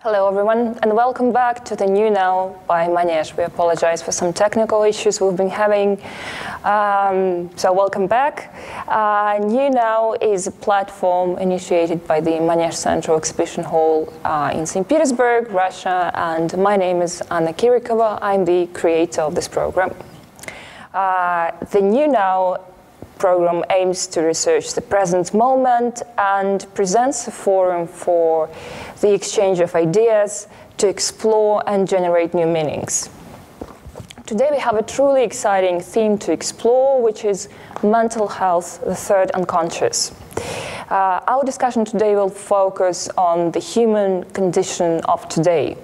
Hello everyone, and welcome back to the New Now by Manege. We apologize for some technical issues we've been having, so welcome back. New Now is a platform initiated by the Manege Central Exhibition Hall in St. Petersburg, Russia, and my name is Anna Kirikova. I'm the creator of this program. The New Now program aims to research the present moment and presents a forum for the exchange of ideas to explore and generate new meanings. Today we have a truly exciting theme to explore, which is mental health, the third unconscious. Our discussion today will focus on the human condition of today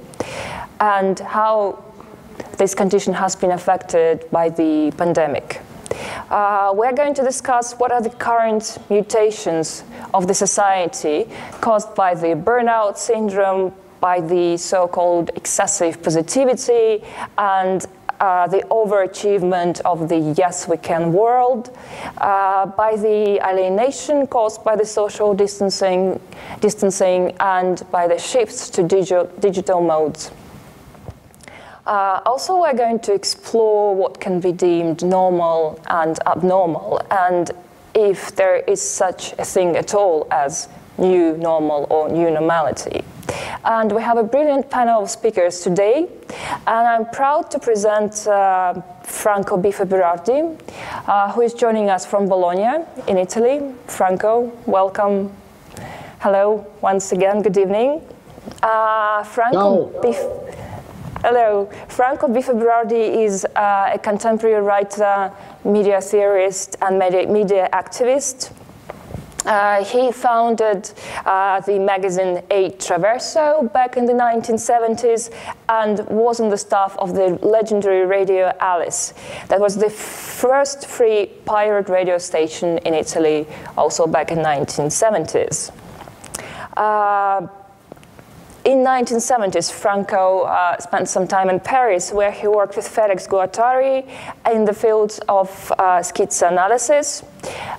and how this condition has been affected by the pandemic. We're going to discuss what are the current mutations of the society caused by the burnout syndrome, by the so-called excessive positivity, and the overachievement of the yes we can world, by the alienation caused by the social distancing and by the shifts to digital modes. Also, we're going to explore what can be deemed normal and abnormal, and if there is such a thing at all as new normal or new normality. And we have a brilliant panel of speakers today, and I'm proud to present Franco Berardi, who is joining us from Bologna in Italy. Franco, welcome. Hello, once again, good evening. Hello, Franco Berardi is a contemporary writer, media theorist, and media activist. He founded the magazine A Traverso back in the 1970s and was on the staff of the legendary radio Alice. That was the first free pirate radio station in Italy, also back in the 1970s. In the 1970s, Franco spent some time in Paris, where he worked with Felix Guattari in the fields of schizoanalysis.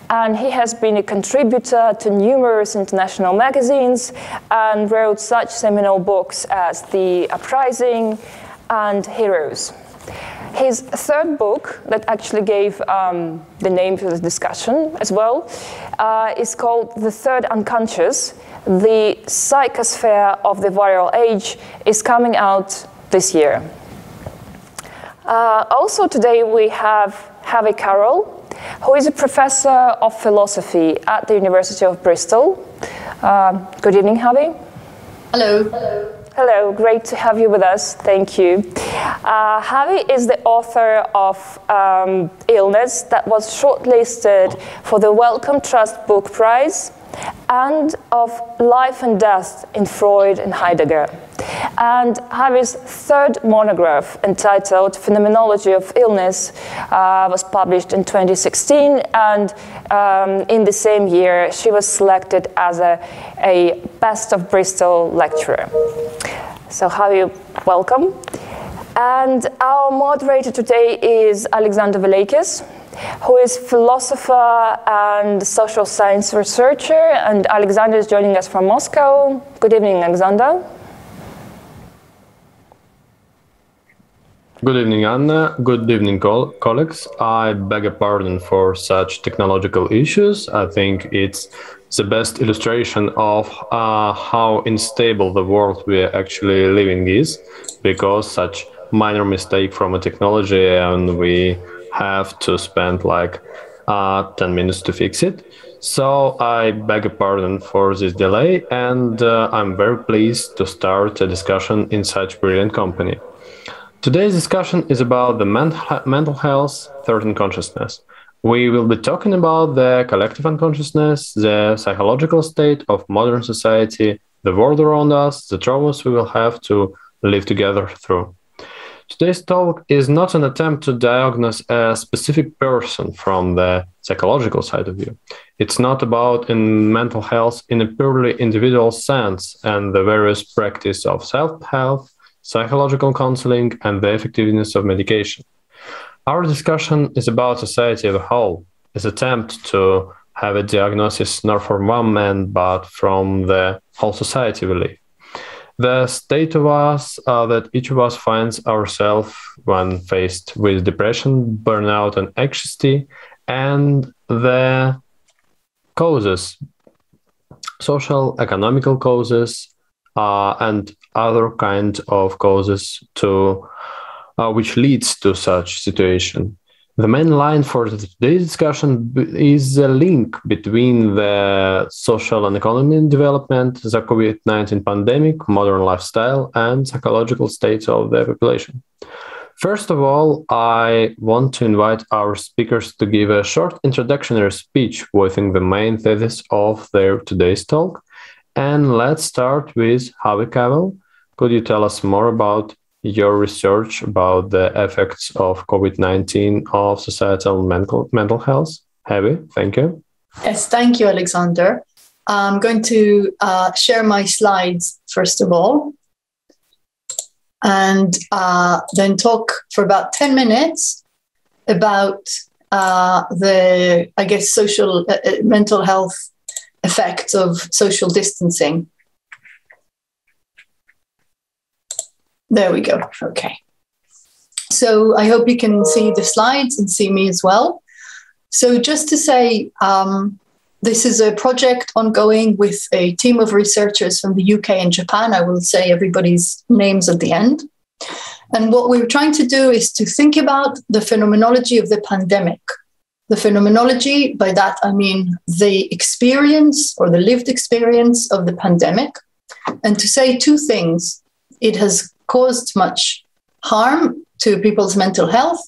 And he has been a contributor to numerous international magazines and wrote such seminal books as The Uprising and Heroes. His third book, that actually gave the name to the discussion as well, is called The Third Unconscious. The Psychosphere of the Viral Age is coming out this year. Also today we have Havi Carel, who is a professor of philosophy at the University of Bristol. Good evening, Havi. Hello. Hello, great to have you with us. Thank you. Havi is the author of Illness, that was shortlisted for the Wellcome Trust Book Prize, and of Life and Death in Freud and Heidegger. And Havi's third monograph, entitled Phenomenology of Illness, was published in 2016, and in the same year she was selected as a Best of Bristol lecturer. So Havi, welcome. And our moderator today is Alexander Vileykis, who is philosopher and social science researcher, and Alexander is joining us from Moscow. Good evening, Alexander. Good evening, Anna. Good evening, colleagues. I beg a pardon for such technological issues. I think it's the best illustration of how unstable the world we are actually living is, because such minor mistake from a technology and we have to spend like 10 minutes to fix it. So I beg a pardon for this delay, and I'm very pleased to start a discussion in such brilliant company. Today's discussion is about the mental health, third unconsciousness. We will be talking about the collective unconsciousness, the psychological state of modern society, the world around us, the traumas we will have to live together through. Today's talk is not an attempt to diagnose a specific person from the psychological side of view. It's not about mental health in a purely individual sense and the various practice of self-help, psychological counseling, and the effectiveness of medication. Our discussion is about society as a whole, its attempt to have a diagnosis not from one man, but from the whole society we live. the state of us that each of us finds ourselves when faced with depression, burnout, and anxiety, and the causes, social, economical causes, and other kind of causes to which leads to such situation. The main line for today's discussion is the link between the social and economic development, the COVID-19 pandemic, modern lifestyle, and psychological states of the population. First of all, I want to invite our speakers to give a short introductory speech voicing the main thesis of their today's talk. And let's start with Havi Carel. Could you tell us more about your research about the effects of COVID-19 of societal mental health? Havi, thank you. Yes, thank you, Alexander. I'm going to share my slides first of all, and then talk for about 10 minutes about the, I guess, social mental health effects of social distancing. There we go. Okay. So I hope you can see the slides and see me as well. So just to say, this is a project ongoing with a team of researchers from the UK and Japan. I will say everybody's names at the end. And what we're trying to do is to think about the phenomenology of the pandemic. The phenomenology, by that I mean the experience or the lived experience of the pandemic. And to say two things: it has caused much harm to people's mental health,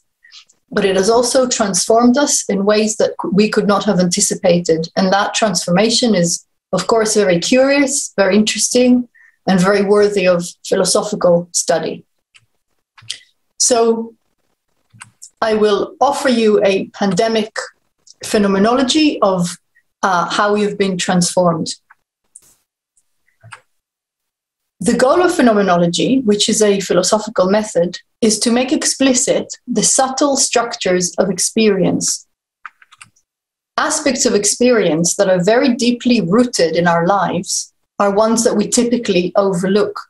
but it has also transformed us in ways that we could not have anticipated. And that transformation is, of course, very curious, very interesting, and very worthy of philosophical study. So I will offer you a pandemic phenomenology of how we've been transformed. The goal of phenomenology, which is a philosophical method, is to make explicit the subtle structures of experience. Aspects of experience that are very deeply rooted in our lives are ones that we typically overlook.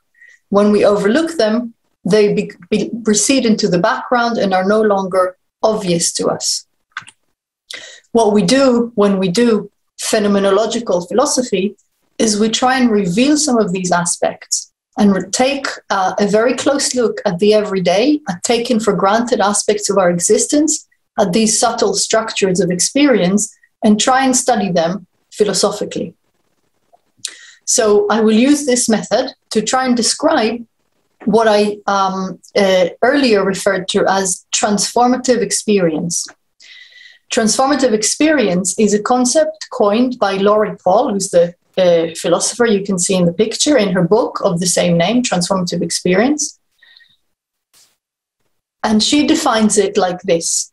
When we overlook them, they recede into the background and are no longer obvious to us. What we do when we do phenomenological philosophy is we try and reveal some of these aspects and take a very close look at the everyday, at taken for granted aspects of our existence, at these subtle structures of experience, and try and study them philosophically. So I will use this method to try and describe what I earlier referred to as transformative experience. Transformative experience is a concept coined by Laurie Paul, who's the philosopher you can see in the picture in her book of the same name, Transformative Experience. And she defines it like this: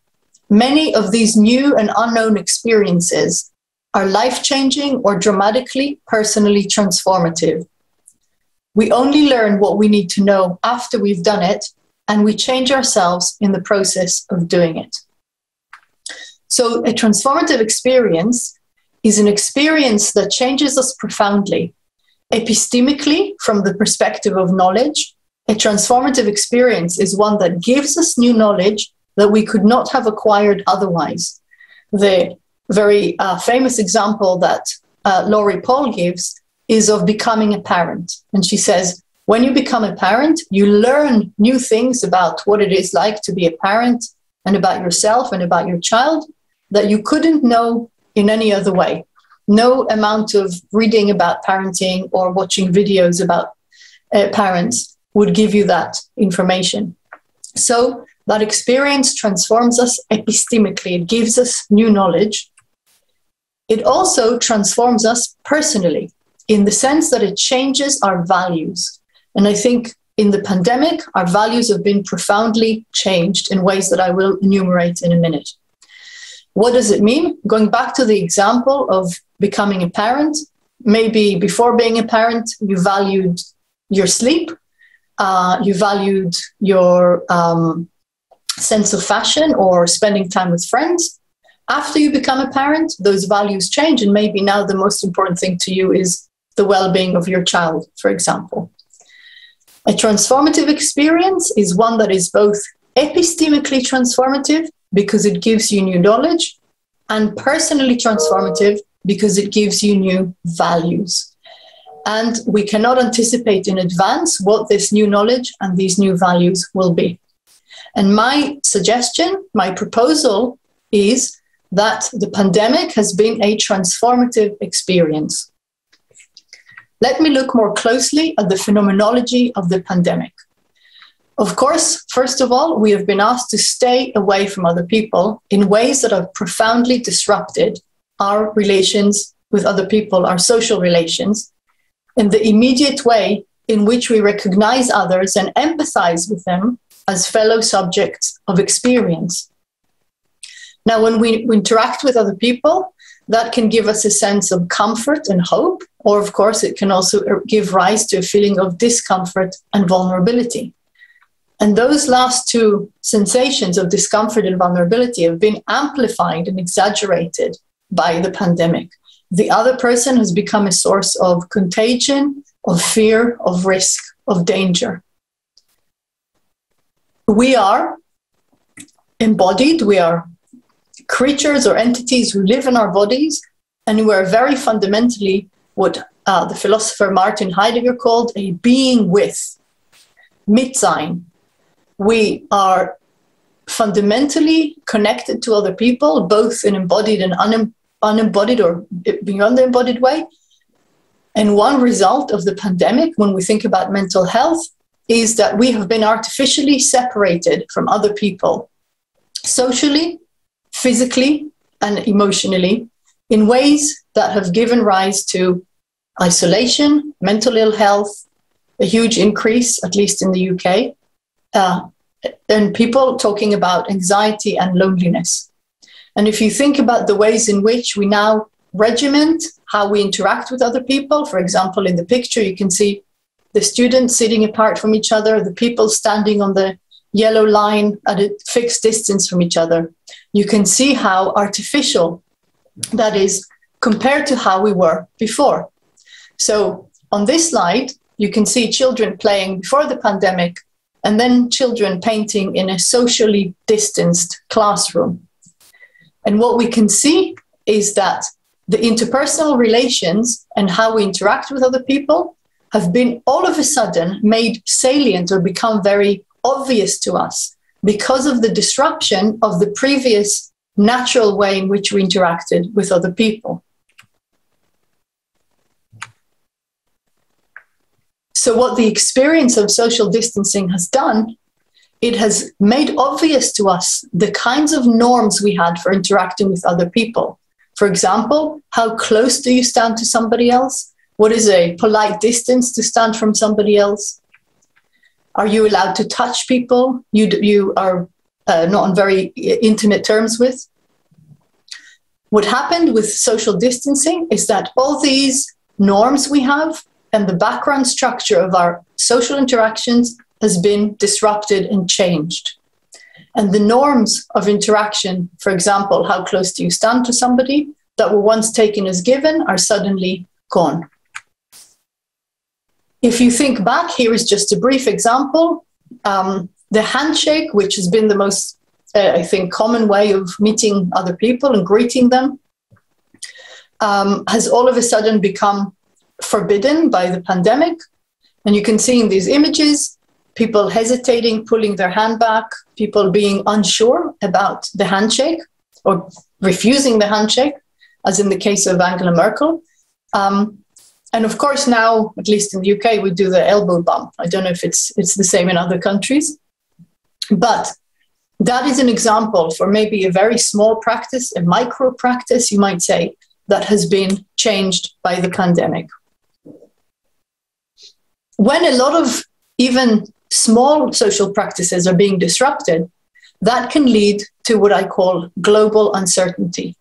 many of these new and unknown experiences are life-changing or dramatically, personally transformative. We only learn what we need to know after we've done it, and we change ourselves in the process of doing it. So a transformative experience is an experience that changes us profoundly. Epistemically, from the perspective of knowledge, a transformative experience is one that gives us new knowledge that we could not have acquired otherwise. The very famous example that Laurie Paul gives is of becoming a parent. And she says, when you become a parent, you learn new things about what it is like to be a parent and about yourself and about your child that you couldn't know in any other way. No amount of reading about parenting or watching videos about parents would give you that information. So that experience transforms us epistemically. It gives us new knowledge. It also transforms us personally in the sense that it changes our values. And I think in the pandemic, our values have been profoundly changed in ways that I will enumerate in a minute. What does it mean? Going back to the example of becoming a parent, maybe before being a parent, you valued your sleep, you valued your sense of fashion or spending time with friends. After you become a parent, those values change, and maybe now the most important thing to you is the well-being of your child, for example. A transformative experience is one that is both epistemically transformative, because it gives you new knowledge, and personally transformative, because it gives you new values. And we cannot anticipate in advance what this new knowledge and these new values will be. And my suggestion, my proposal is that the pandemic has been a transformative experience. Let me look more closely at the phenomenology of the pandemic. Of course, first of all, we have been asked to stay away from other people in ways that have profoundly disrupted our relations with other people, our social relations, in the immediate way in which we recognize others and empathize with them as fellow subjects of experience. Now, when we interact with other people, that can give us a sense of comfort and hope, or of course, it can also give rise to a feeling of discomfort and vulnerability. And those last two sensations of discomfort and vulnerability have been amplified and exaggerated by the pandemic. The other person has become a source of contagion, of fear, of risk, of danger. We are embodied, we are creatures or entities who live in our bodies, and we are very fundamentally what the philosopher Martin Heidegger called a being with, Mitsein. We are fundamentally connected to other people, both in embodied and unembodied or beyond the embodied way. And one result of the pandemic, when we think about mental health, is that we have been artificially separated from other people, socially, physically, and emotionally, in ways that have given rise to isolation, mental ill health, a huge increase, at least in the UK, and people talking about anxiety and loneliness. And if you think about the ways in which we now regiment how we interact with other people, for example, in the picture, you can see the students sitting apart from each other, the people standing on the yellow line at a fixed distance from each other. You can see how artificial that is compared to how we were before. So on this slide, you can see children playing before the pandemic, and then children painting in a socially distanced classroom. And what we can see is that the interpersonal relations and how we interact with other people have been all of a sudden made salient or become very obvious to us because of the disruption of the previous natural way in which we interacted with other people. So what the experience of social distancing has done, it has made obvious to us the kinds of norms we had for interacting with other people. For example, how close do you stand to somebody else? What is a polite distance to stand from somebody else? Are you allowed to touch people you are not on very intimate terms with? What happened with social distancing is that all these norms we have and the background structure of our social interactions has been disrupted and changed. And the norms of interaction, for example, how close do you stand to somebody, that were once taken as given are suddenly gone. If you think back, here is just a brief example. The handshake, which has been the most, I think, common way of meeting other people and greeting them, has all of a sudden become forbidden by the pandemic. And you can see in these images, people hesitating, pulling their hand back, people being unsure about the handshake or refusing the handshake, as in the case of Angela Merkel. And of course, now, at least in the UK, we do the elbow bump. I don't know if it's the same in other countries. But that is an example for maybe a very small practice, a micro practice, you might say, that has been changed by the pandemic. When a lot of even small social practices are being disrupted, that can lead to what I call global uncertainty.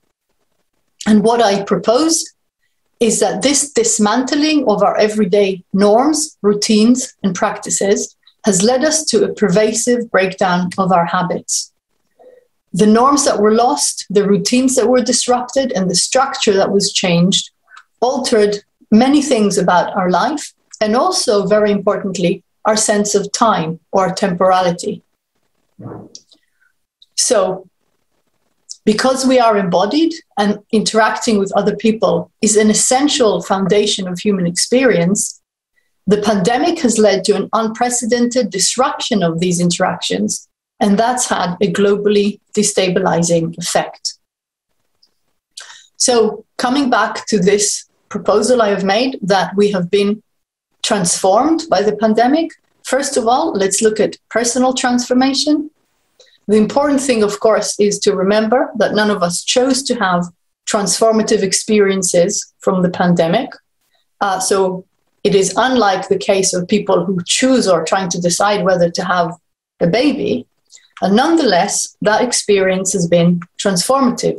And what I propose is that this dismantling of our everyday norms, routines, and practices has led us to a pervasive breakdown of our habits. The norms that were lost, the routines that were disrupted, and the structure that was changed altered many things about our life, and also, very importantly, our sense of time or temporality. So, because we are embodied and interacting with other people is an essential foundation of human experience, the pandemic has led to an unprecedented disruption of these interactions, and that's had a globally destabilizing effect. So, coming back to this proposal I have made that we have been transformed by the pandemic, first of all, let's look at personal transformation. The important thing, of course, is to remember that none of us chose to have transformative experiences from the pandemic. So it is unlike the case of people who choose or trying to decide whether to have a baby. And nonetheless, that experience has been transformative.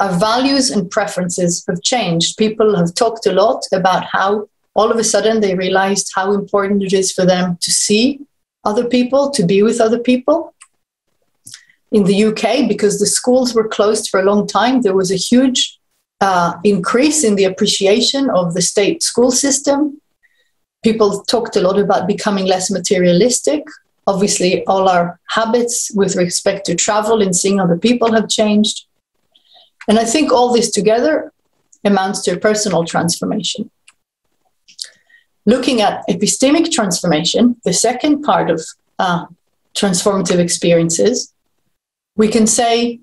Our values and preferences have changed. People have talked a lot about how all of a sudden they realized how important it is for them to see other people, to be with other people. In the UK, because the schools were closed for a long time, there was a huge increase in the appreciation of the state school system. People talked a lot about becoming less materialistic. Obviously, all our habits with respect to travel and seeing other people have changed. And I think all this together amounts to a personal transformation. Looking at epistemic transformation, the second part of transformative experiences, we can say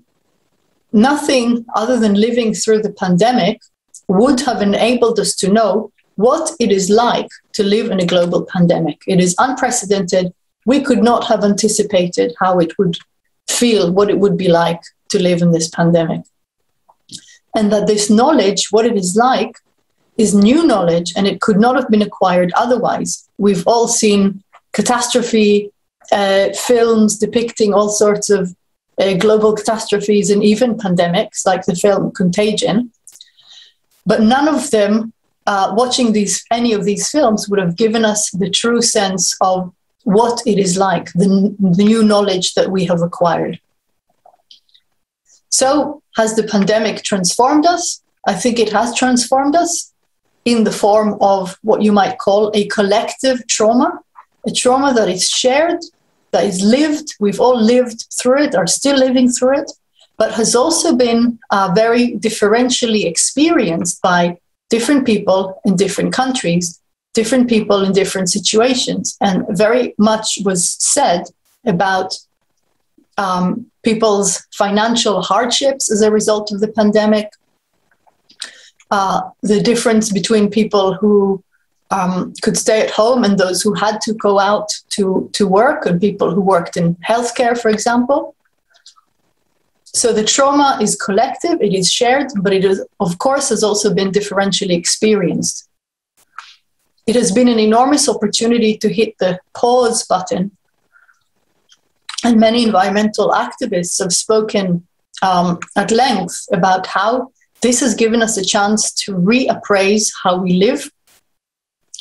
nothing other than living through the pandemic would have enabled us to know what it is like to live in a global pandemic. It is unprecedented. We could not have anticipated how it would feel, what it would be like to live in this pandemic. And that this knowledge, what it is like, is new knowledge, and it could not have been acquired otherwise. We've all seen catastrophe films depicting all sorts of global catastrophes and even pandemics, like the film Contagion. But none of them, watching any of these films, would have given us the true sense of what it is like, the new knowledge that we have acquired. So, has the pandemic transformed us? I think it has transformed us in the form of what you might call a collective trauma, a trauma that is shared, that is lived. We've all lived through it, are still living through it, but has also been very differentially experienced by different people in different countries, different people in different situations. And very much was said about people's financial hardships as a result of the pandemic, the difference between people who could stay at home and those who had to go out to work, and people who worked in healthcare, for example. So the trauma is collective, it is shared, but it is, of course, has also been differentially experienced. It has been an enormous opportunity to hit the pause button. And many environmental activists have spoken at length about how this has given us a chance to reappraise how we live,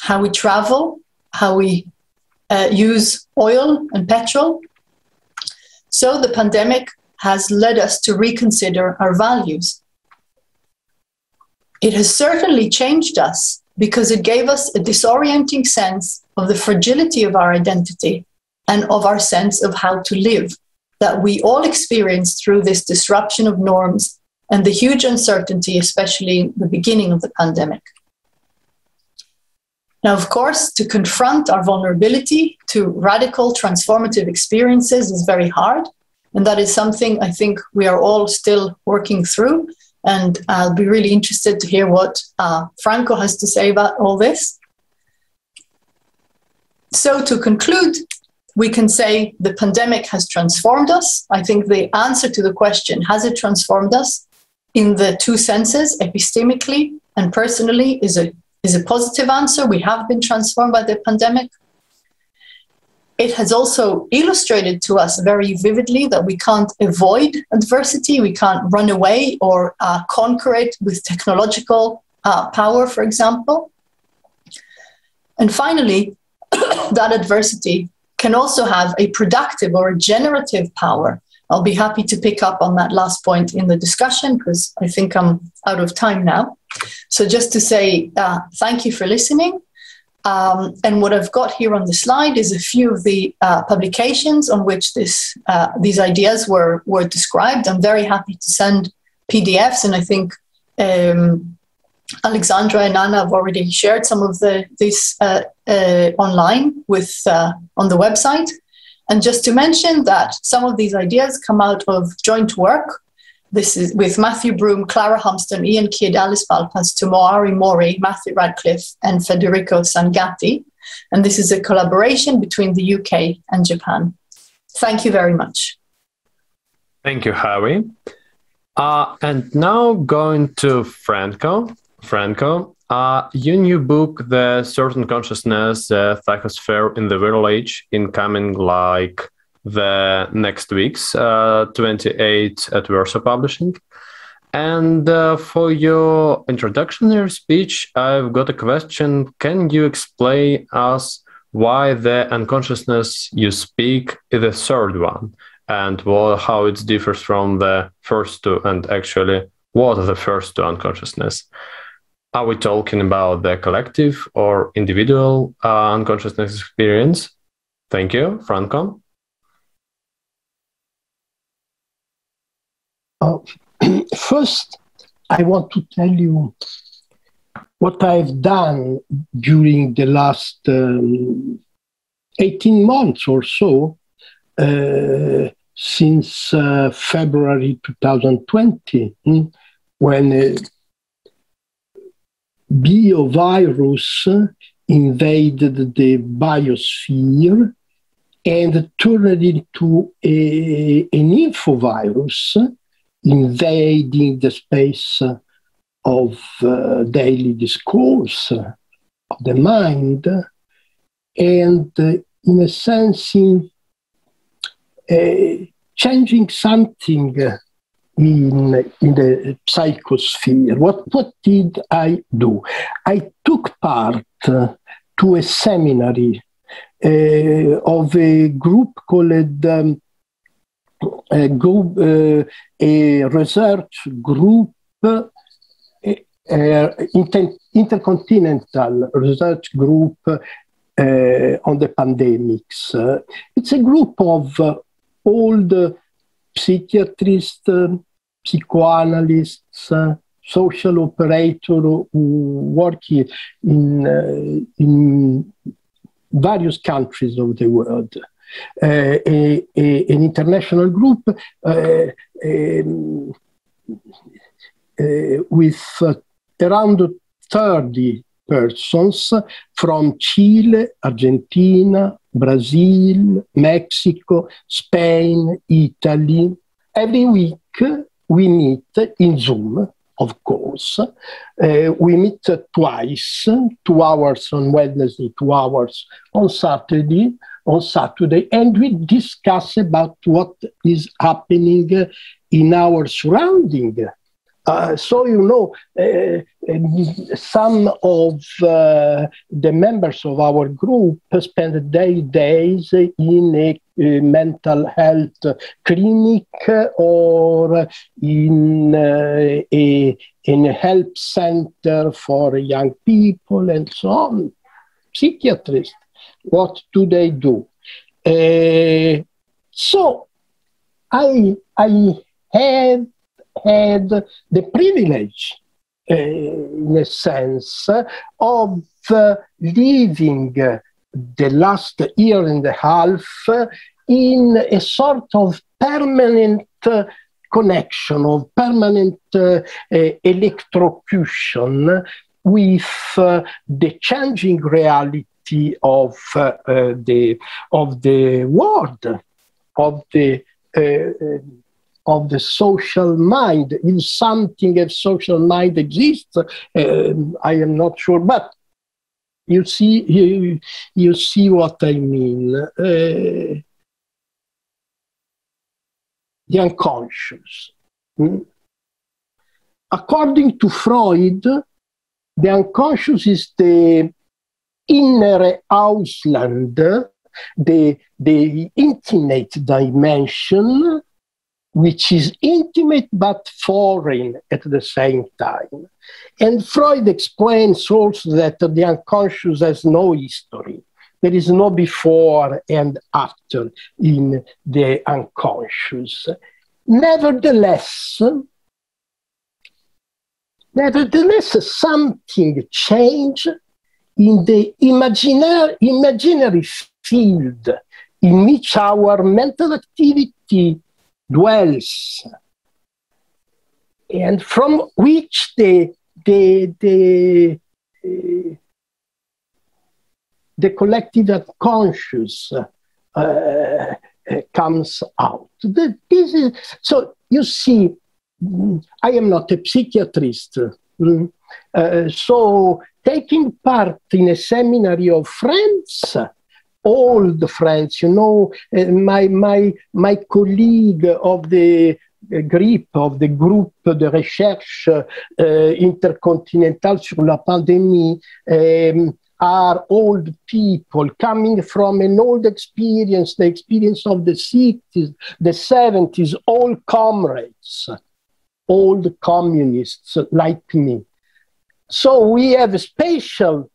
how we travel, how we use oil and petrol. So the pandemic has led us to reconsider our values. It has certainly changed us because it gave us a disorienting sense of the fragility of our identity and of our sense of how to live that we all experienced through this disruption of norms and the huge uncertainty, especially in the beginning of the pandemic. Now, of course, to confront our vulnerability to radical transformative experiences is very hard. And that is something I think we are all still working through. And I'll be really interested to hear what Franco has to say about all this. So to conclude, we can say the pandemic has transformed us. I think the answer to the question, has it transformed us, in the two senses, epistemically and personally, is a positive answer. We have been transformed by the pandemic. It has also illustrated to us very vividly that we can't avoid adversity. We can't run away or conquer it with technological power, for example. And finally, that adversity can also have a productive or a generative power. I'll be happy to pick up on that last point in the discussion because I think I'm out of time now. So just to say thank you for listening. And what I've got here on the slide is a few of the publications on which these ideas were described. I'm very happy to send PDFs, and I think Alexandra and Anna have already shared some of these online on the website. And just to mention that some of these ideas come out of joint work. This is with Matthew Broom, Clara Humston, Ian Kidd, Alice Valpas, Tomoari Mori, Matthew Radcliffe, and Federico Sangatti. And this is a collaboration between the UK and Japan. Thank you very much. Thank you, Havi. And now going to Franco. Franco, your new book, The Certain Consciousness, the Psychosphere in the Viral Age, incoming like the next week's 28 at Verso Publishing. And for your introductory speech, I've got a question. Can you explain us why the unconsciousness you speak is the third one, and how it differs from the first two, and actually what are the first two unconsciousness? Are we talking about the collective or individual unconsciousness experience? Thank you, Franco. First, I want to tell you what I've done during the last 18 months or so, since February 2020, when biovirus invaded the biosphere and turned into an infovirus, invading the space of daily discourse of the mind, and in a sense, changing something in the psychosphere. What did I do? I took part to a seminary of a group called a research group, intercontinental research group on the pandemics. It's a group of old psychiatrists, psychoanalysts, social operators who work in various countries of the world. An international group with around 30 persons from Chile, Argentina, Brazil, Mexico, Spain, Italy. Every week we meet in Zoom, of course. We meet twice, 2 hours on Wednesday, 2 hours on Saturday, and we discuss about what is happening in our surrounding. So, some of the members of our group spend their days in a mental health clinic or in a help center for young people and so on. Psychiatrists, what do they do? So I have had the privilege, in a sense, of living the last year and a half in a sort of permanent connection, of permanent electrocution with the changing reality of the world, of the social mind. If something of social mind exists, I am not sure, but you see what I mean. The unconscious. According to Freud, the unconscious is the inner Ausland, the intimate dimension, which is intimate but foreign at the same time. And Freud explains also that the unconscious has no history. There is no before and after in the unconscious. Nevertheless, something changed in the imaginary field in which our mental activity dwells, and from which the collective unconscious comes out. This is, so you see, I am not a psychiatrist. So taking part in a seminary of friends, old friends, you know, my colleague of the groupe de recherche intercontinental sur la pandémie, are old people coming from an old experience, the experience of the 60s, the 70s, old comrades, old communists like me. So we have a spatial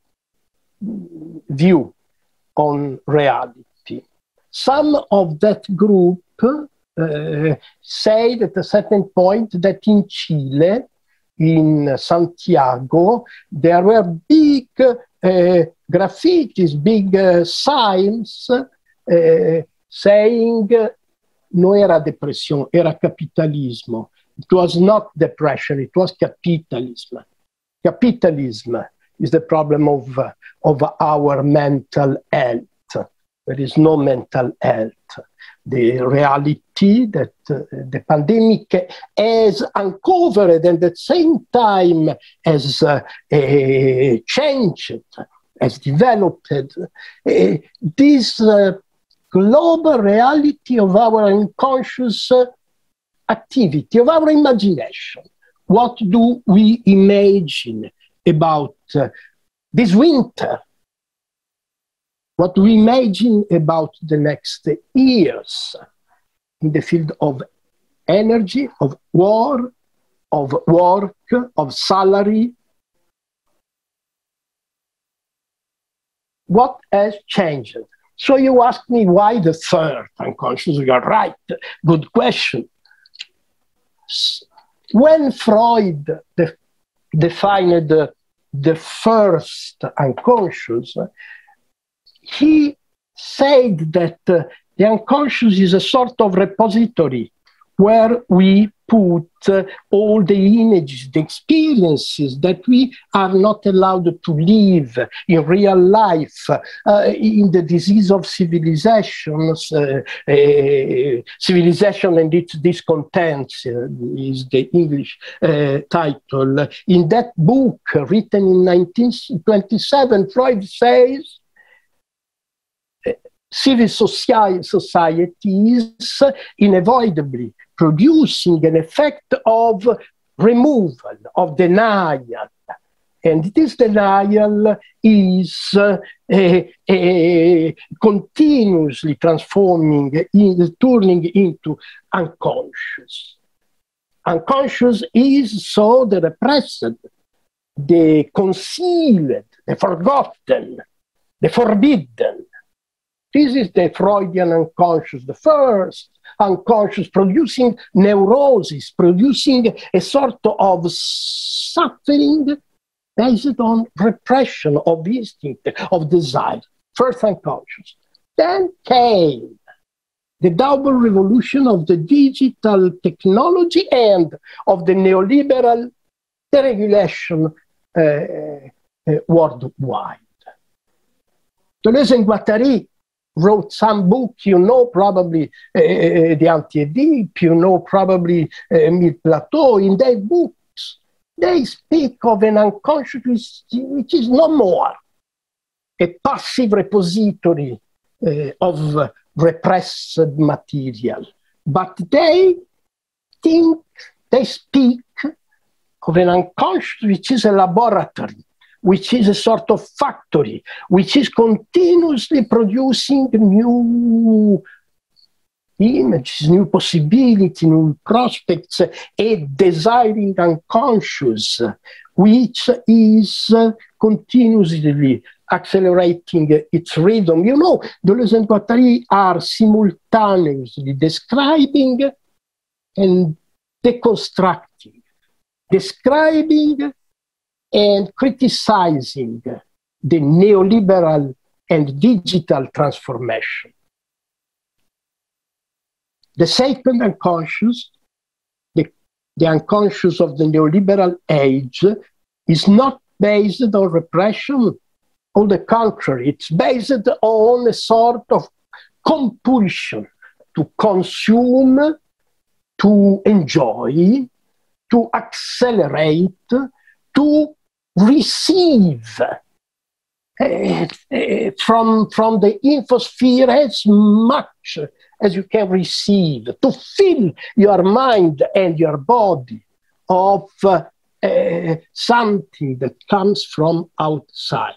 view on reality. Some of that group said at a certain point that in Chile, in Santiago, there were big graffitis, big signs saying no era depresión, era capitalismo. It was not depression, it was capitalism. Capitalism is the problem of our mental health. There is no mental health. The reality that the pandemic has uncovered and at the same time has changed, has developed, this global reality of our unconscious activity, of our imagination. What do we imagine about this winter? What do we imagine about the next years in the field of energy, of war, of work, of salary? What has changed? So you ask me why the third unconscious? You're right, good question. When Freud defined the first unconscious, he said that the unconscious is a sort of repository where we put all the images, the experiences that we are not allowed to live in real life, in the disease of civilizations, civilization and its discontents is the English title. In that book, written in 1927, Freud says, civil societies inevitably producing an effect of removal, of denial. And this denial is continuously transforming, turning into unconscious. Unconscious is so the repressed, the concealed, the forgotten, the forbidden. This is the Freudian unconscious, the first unconscious, producing neurosis, producing a sort of suffering based on repression of instinct, of desire. First unconscious. Then came the double revolution of the digital technology and of the neoliberal deregulation worldwide. Deleuze and Guattari wrote some book, you know, probably the Anti-Oedipe, you know, probably Mille Plateau. In their books, they speak of an unconscious which is no more a passive repository of repressed material, but they think, they speak of an unconscious which is a laboratory, which is a sort of factory, which is continuously producing new images, new possibilities, new prospects, a desiring unconscious, which is continuously accelerating its rhythm. You know, Deleuze and Guattari are simultaneously describing and deconstructing, describing and criticizing the neoliberal and digital transformation. The second unconscious, the unconscious of the neoliberal age, is not based on repression. On the contrary, it's based on a sort of compulsion to consume, to enjoy, to accelerate, to receive from the infosphere as much as you can receive, to fill your mind and your body of something that comes from outside.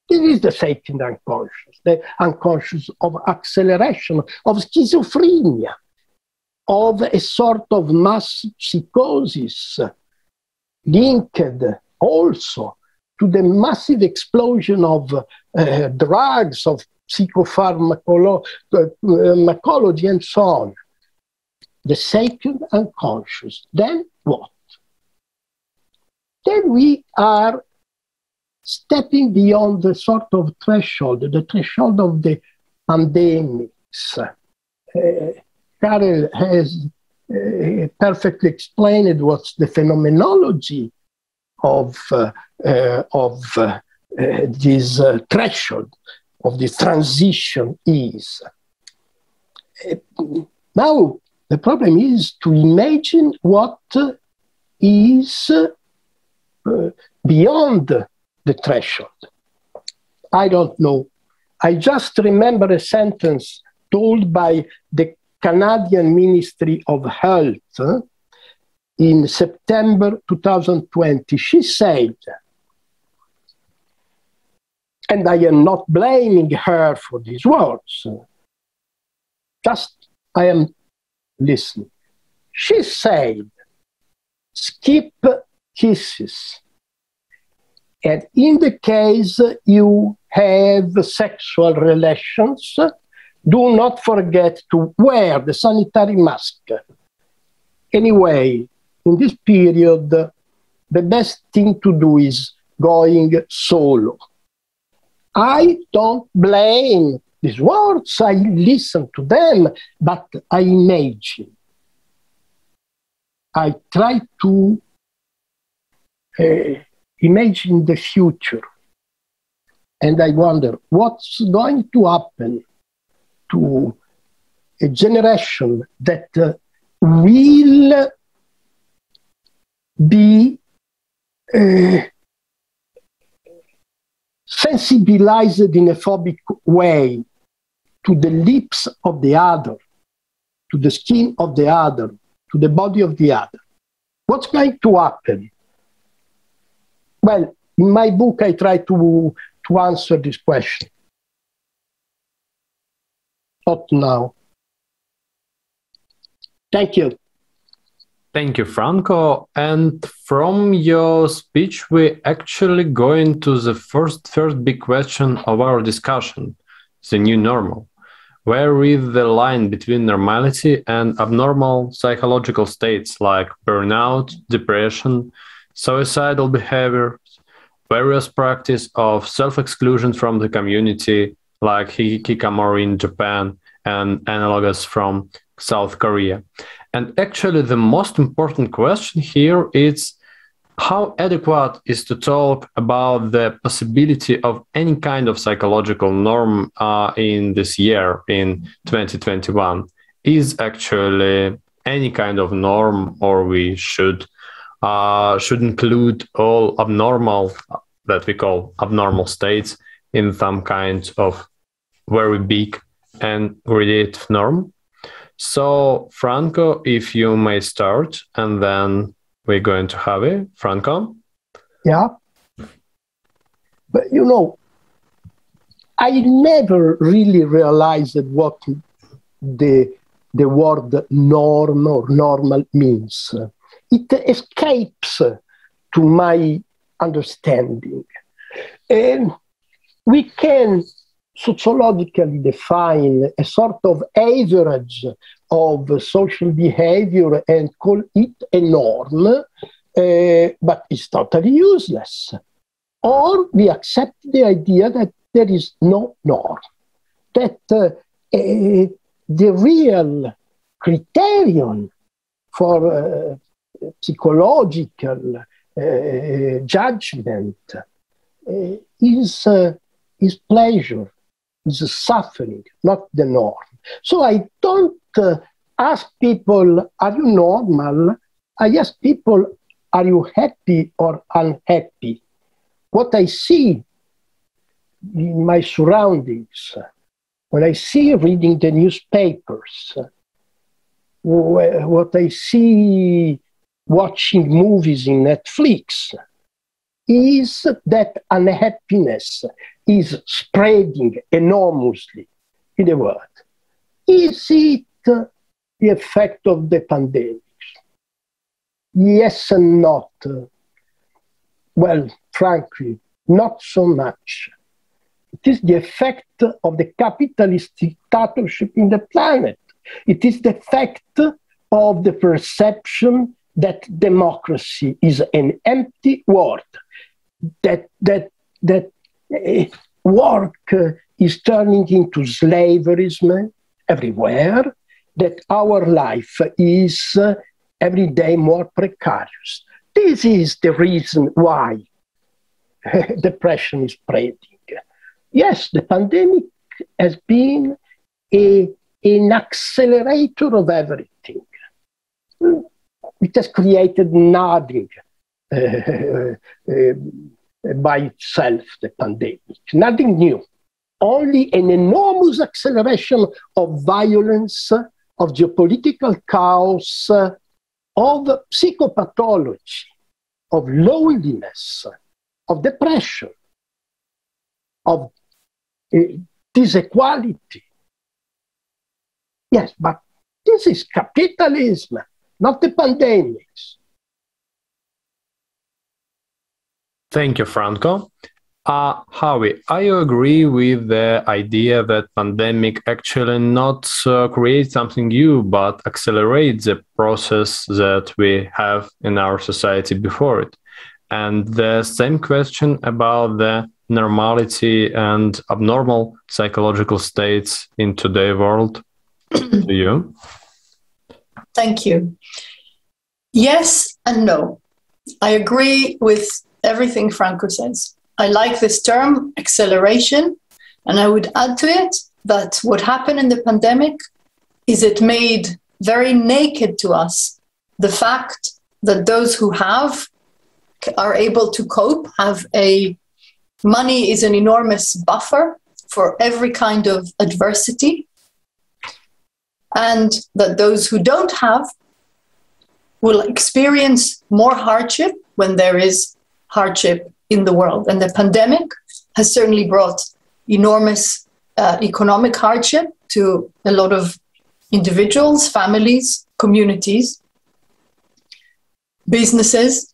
This is the second unconscious, the unconscious of acceleration, of schizophrenia, of a sort of mass psychosis linked also to the massive explosion of drugs, of psychopharmacology, and so on. The second unconscious. Then what? Then we are stepping beyond the sort of threshold, the threshold of the pandemics. Carel has perfectly explained what's the phenomenology of this threshold, of this transition is. Now, the problem is to imagine what is beyond the threshold. I don't know. I just remember a sentence told by the Canadian Ministry of Health in September 2020. She said, and I am not blaming her for these words, just I am listening. She said, skip kisses. And in the case you have sexual relations, do not forget to wear the sanitary mask. Anyway, in this period, the best thing to do is going solo. I don't blame these words, I listen to them, but I imagine. I try to imagine the future. And I wonder what's going to happen to a generation that will be sensibilized in a phobic way to the lips of the other, to the skin of the other, to the body of the other. What's going to happen? Well, in my book, I try to answer this question. Not now. Thank you. Thank you, Franco. And from your speech, we actually go into the first big question of our discussion, the new normal. Where is the line between normality and abnormal psychological states like burnout, depression, suicidal behavior, various practice of self-exclusion from the community like hikikomori in Japan and analogues from South Korea? And actually the most important question here is how adequate is to talk about the possibility of any kind of psychological norm in this year, in 2021? Is actually any kind of norm, or we should include all abnormal, that we call abnormal states, in some kind of very big and related norm? So, Franco, if you may start, and then we're going to have it. Franco? Yeah. But you know, I never really realized what the the word norm or normal means. It escapes to my understanding. And we can sociologically define a sort of average of social behavior and call it a norm, but it's totally useless. Or we accept the idea that there is no norm, that the real criterion for psychological judgment is pleasure, is suffering, not the norm. So I don't ask people, are you normal? I ask people, are you happy or unhappy? What I see in my surroundings, when I see reading the newspapers, what I see watching movies in Netflix, is that unhappiness is spreading enormously in the world. Is it the effect of the pandemic? Yes and not. Well, frankly, not so much. It is the effect of the capitalist dictatorship in the planet. It is the effect of the perception that democracy is an empty word, that work is turning into slaverism everywhere, that our life is every day more precarious. This is the reason why depression is spreading. Yes, the pandemic has been an accelerator of everything. It has created nothing by itself, the pandemic, nothing new. Only an enormous acceleration of violence, of geopolitical chaos, of psychopathology, of loneliness, of depression, of disequality. Yes, but this is capitalism, not the pandemics. Thank you, Franco. Havi, are you agree with the idea that pandemic actually not create something new, but accelerate the process that we have in our society before it? And the same question about the normality and abnormal psychological states in today's world to you? Thank you. Yes and no. I agree with everything Franco says. I like this term, acceleration, and I would add to it that what happened in the pandemic is it made very naked to us the fact that those who are able to cope, money is an enormous buffer for every kind of adversity, and that those who don't have will experience more hardship when there is hardship in the world. And the pandemic has certainly brought enormous economic hardship to a lot of individuals, families, communities, businesses.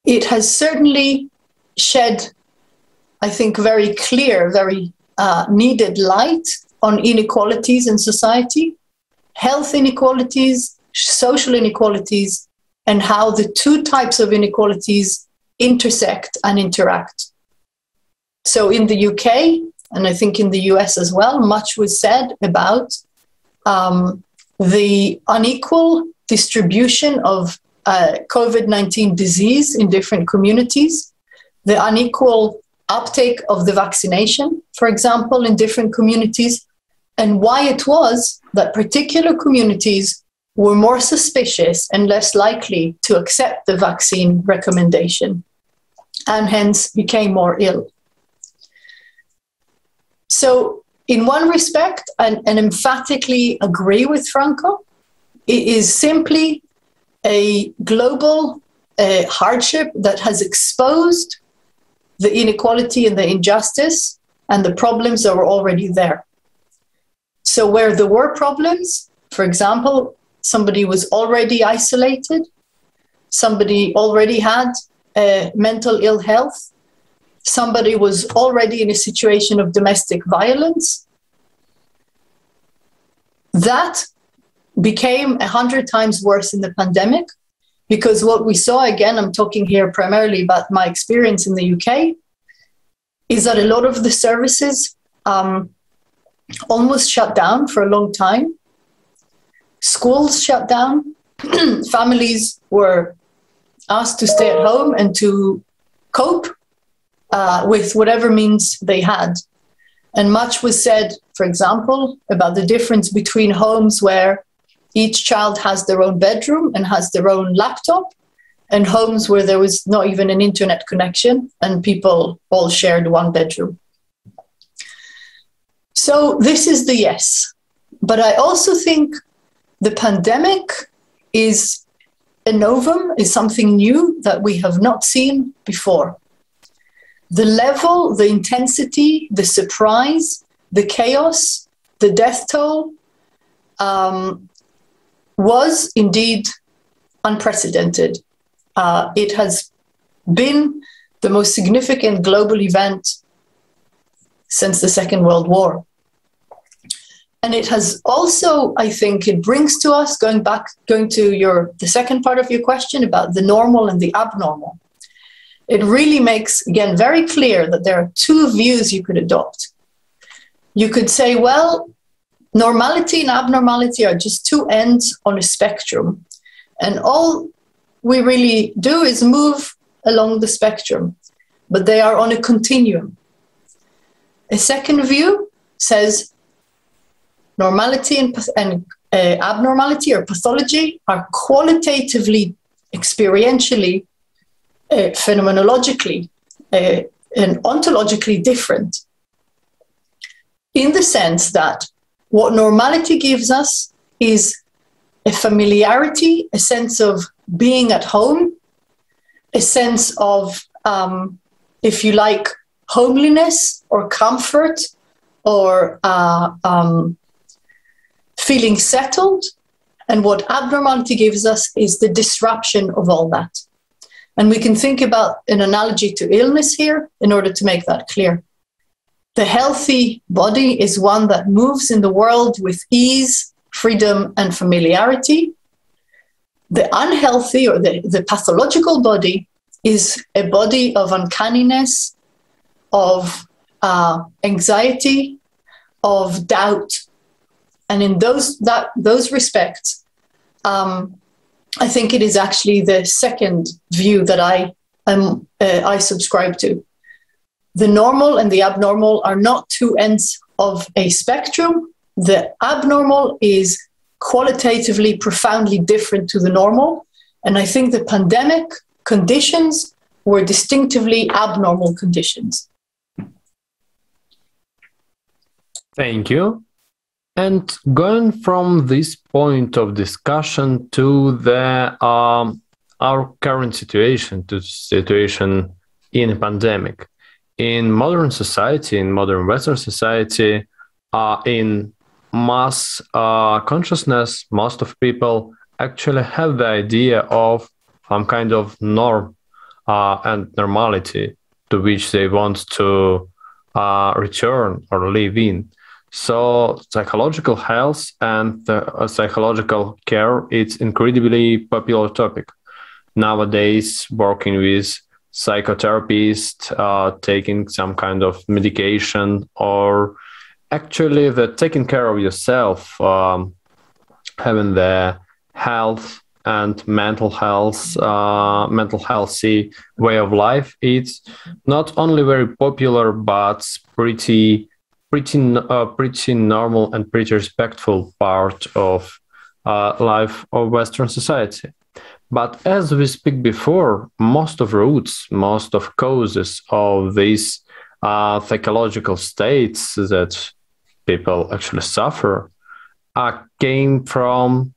It has certainly shed, I think, very clear, very needed light on inequalities in society, health inequalities, social inequalities, and how the two types of inequalities intersect and interact. So in the UK, and I think in the US as well, much was said about the unequal distribution of COVID-19 disease in different communities, the unequal uptake of the vaccination, for example, in different communities, and why it was that particular communities were more suspicious and less likely to accept the vaccine recommendation, and hence became more ill. So in one respect, and emphatically agree with Franco, it is simply a global hardship that has exposed the inequality and the injustice and the problems that were already there. So where there were problems, for example, somebody was already isolated, somebody already had mental ill health, somebody was already in a situation of domestic violence, that became 100 times worse in the pandemic, because what we saw, again, I'm talking here primarily about my experience in the UK, is that a lot of the services almost shut down for a long time. Schools shut down. Families were asked to stay at home and to cope with whatever means they had. And much was said, for example, about the difference between homes where each child has their own bedroom and has their own laptop, and homes where there was not even an internet connection and people all shared one bedroom. So this is the yes. But I also think the pandemic is a novum, is something new that we have not seen before. The level, the intensity, the surprise, the chaos, the death toll was indeed unprecedented. It has been the most significant global event since the Second World War. And it has also, I think, it brings to us, going to the second part of your question about the normal and the abnormal. It really makes, again, very clear that there are two views you could adopt. You could say, well, normality and abnormality are just two ends on a spectrum. And all we really do is move along the spectrum, but they are on a continuum. A second view says normality and abnormality or pathology are qualitatively, experientially, phenomenologically, and ontologically different, in the sense that what normality gives us is a familiarity, a sense of being at home, a sense of, if you like, homeliness or comfort or feeling settled. And what abnormality gives us is the disruption of all that. And we can think about an analogy to illness here in order to make that clear. The healthy body is one that moves in the world with ease, freedom, and familiarity. The unhealthy or the pathological body is a body of uncanniness, of anxiety, of doubt. And in those respects, I think it is actually the second view that I subscribe to. The normal and the abnormal are not two ends of a spectrum. The abnormal is qualitatively profoundly different to the normal. And I think the pandemic conditions were distinctively abnormal conditions. Thank you. And going from this point of discussion to our current situation, to the situation in a pandemic. In modern society, in modern Western society, in mass consciousness, most of people actually have the idea of some kind of norm and normality to which they want to return or live in. So psychological health and psychological care, it's incredibly popular topic. Nowadays, working with psychotherapists, taking some kind of medication, or actually the taking care of yourself, having the health and mental healthy way of life, it's not only very popular, but pretty normal and pretty respectful part of life of Western society. But as we speak before, most of roots, most of causes of these psychological states that people actually suffer came from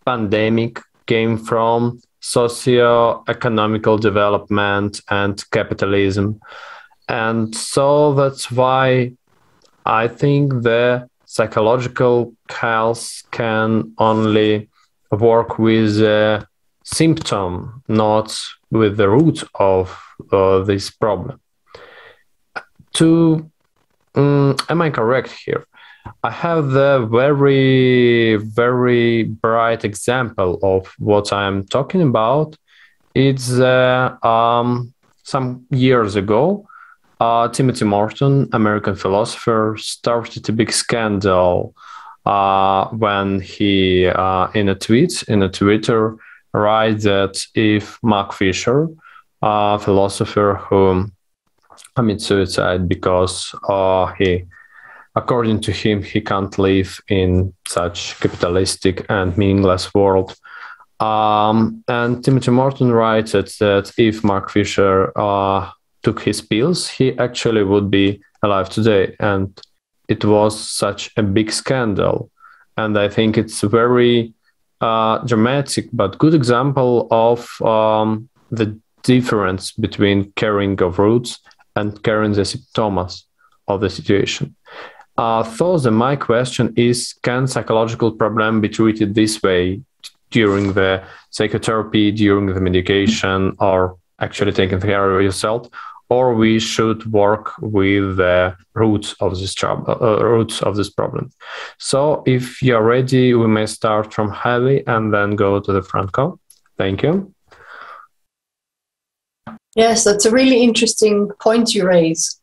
pandemic, came from socio-economical development and capitalism. And so that's why I think the psychological health can only work with a symptom, not with the root of this problem. Am I correct here? I have the very, very bright example of what I'm talking about. It's some years ago, Timothy Morton, American philosopher, started a big scandal when he, in a Twitter, writes that if Mark Fisher, a philosopher who commit suicide because according to him, he can't live in such capitalistic and meaningless world. And Timothy Morton writes that if Mark Fisher took his pills, he actually would be alive today. And it was such a big scandal. And I think it's a very dramatic but good example of the difference between caring of roots and carrying the symptoms of the situation. So my question is, can psychological problem be treated this way during the psychotherapy, during the medication, or actually taking care of yourself, or we should work with the roots of this problem? So if you're ready, we may start from Havi and then go to the Franco. Thank you. Yes, that's a really interesting point you raise.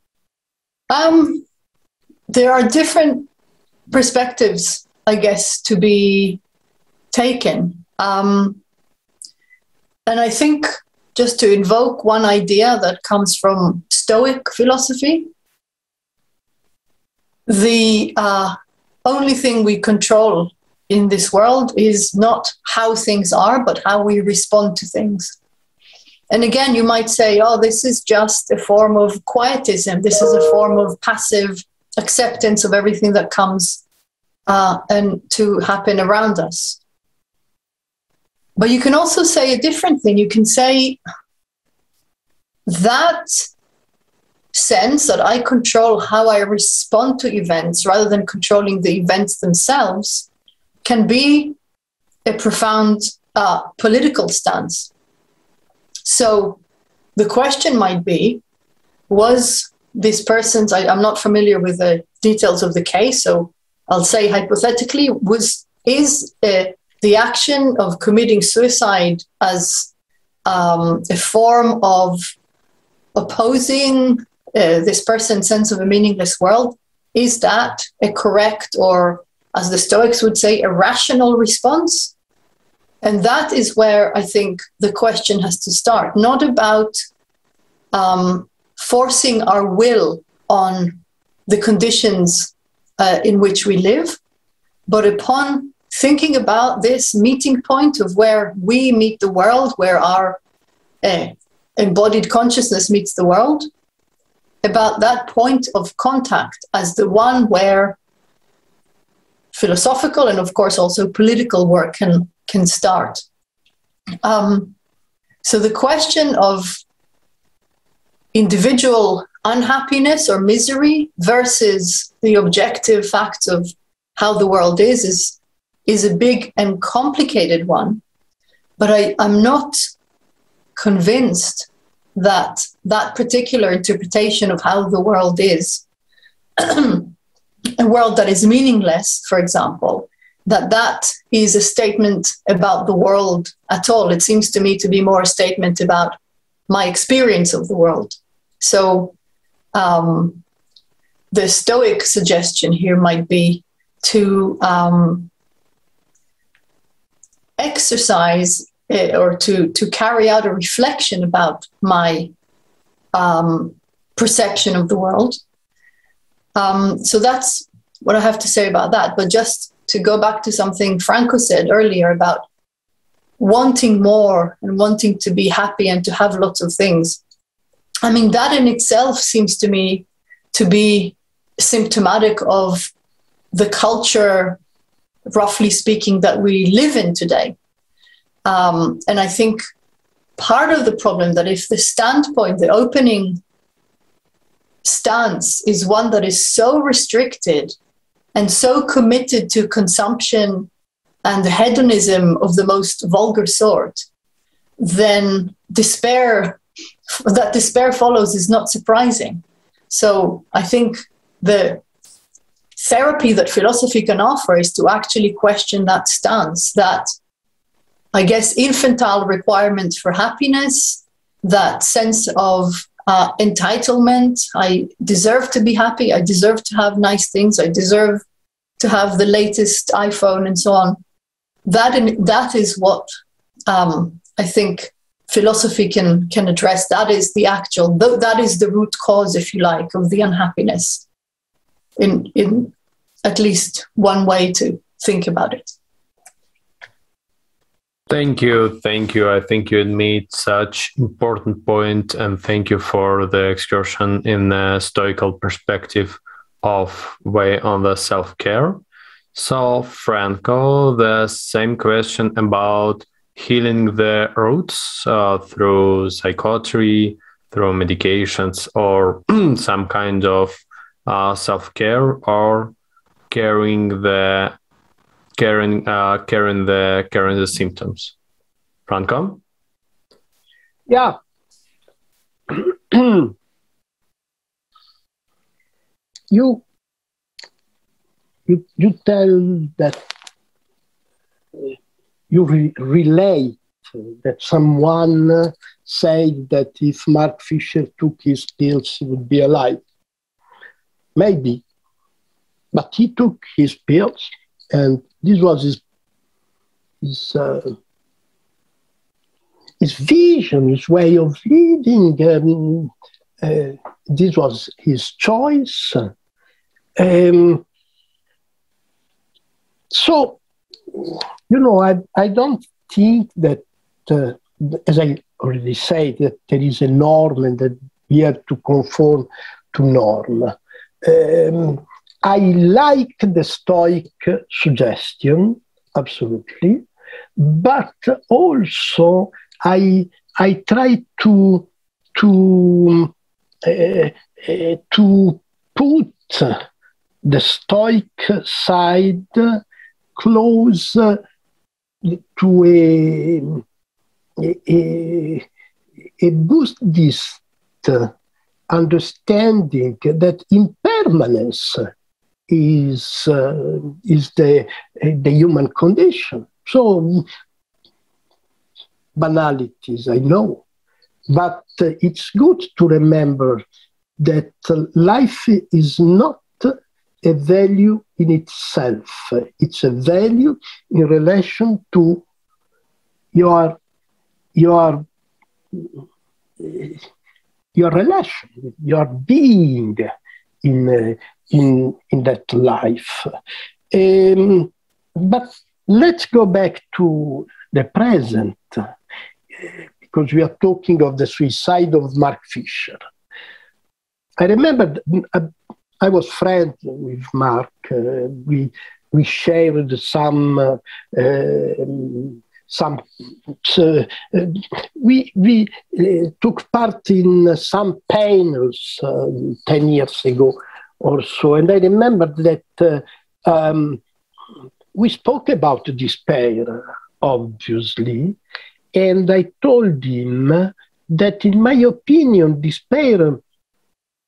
There are different perspectives, I guess, to be taken. And I think just to invoke one idea that comes from Stoic philosophy, the only thing we control in this world is not how things are, but how we respond to things. And again, you might say, oh, this is just a form of quietism. This is a form of passive acceptance of everything that comes and to happen around us. But you can also say a different thing. You can say that sense that I control how I respond to events rather than controlling the events themselves can be a profound political stance. So the question might be, was this person's, I'm not familiar with the details of the case, so I'll say hypothetically, is the action of committing suicide as a form of opposing this person's sense of a meaningless world, is that a correct, or as the Stoics would say, a rational response? And that is where I think the question has to start, not about forcing our will on the conditions in which we live, but upon thinking about this meeting point of where we meet the world, where our embodied consciousness meets the world, about that point of contact as the one where philosophical and of course also political work can start. So the question of individual unhappiness or misery versus the objective facts of how the world is a big and complicated one. But I'm not convinced that that particular interpretation of how the world is, a world that is meaningless, for example, that is a statement about the world at all. It seems to me to be more a statement about my experience of the world. So the Stoic suggestion here might be to exercise or to carry out a reflection about my perception of the world. So that's what I have to say about that. But just to go back to something Franco said earlier about wanting more and wanting to be happy and to have lots of things. I mean, that in itself seems to me to be symptomatic of the culture, roughly speaking, that we live in today. And I think part of the problem that if the standpoint, the opening stance is one that is so restricted and so committed to consumption and hedonism of the most vulgar sort, then despair follows is not surprising. So I think the therapy that philosophy can offer is to actually question that stance, that, I guess, infantile requirement for happiness, that sense of entitlement. I deserve to be happy. I deserve to have nice things. I deserve to have the latest iPhone and so on. That is what I think philosophy can address. That is that is the root cause, if you like, of the unhappiness, in at least one way to think about it. Thank you. I think you made such important point, and thank you for the excursion in the Stoical perspective of way on the self-care. So, Franco, the same question about healing the roots through psychiatry, through medications, or some kind of self-care, or carrying the symptoms. Franco? Yeah. You tell that you relate that someone said that if Mark Fisher took his pills, he would be alive. Maybe. But he took his pills, and this was his vision, his way of living. This was his choice. So, I don't think that, as I already said, that there is a norm and that we have to conform to norm. I like the Stoic suggestion, absolutely, but also I try to put the Stoic side close to a Buddhist understanding that impermanence is the human condition. So banalities, I know, but it's good to remember that life is not a value in itself. It's a value in relation to your relation, your being in that life. But let's go back to the present, because we are talking of the suicide of Mark Fisher. I remember I was friends with Mark. We shared some. We took part in some panels 10 years ago or so, and I remember that we spoke about despair, obviously, and I told him that, in my opinion, despair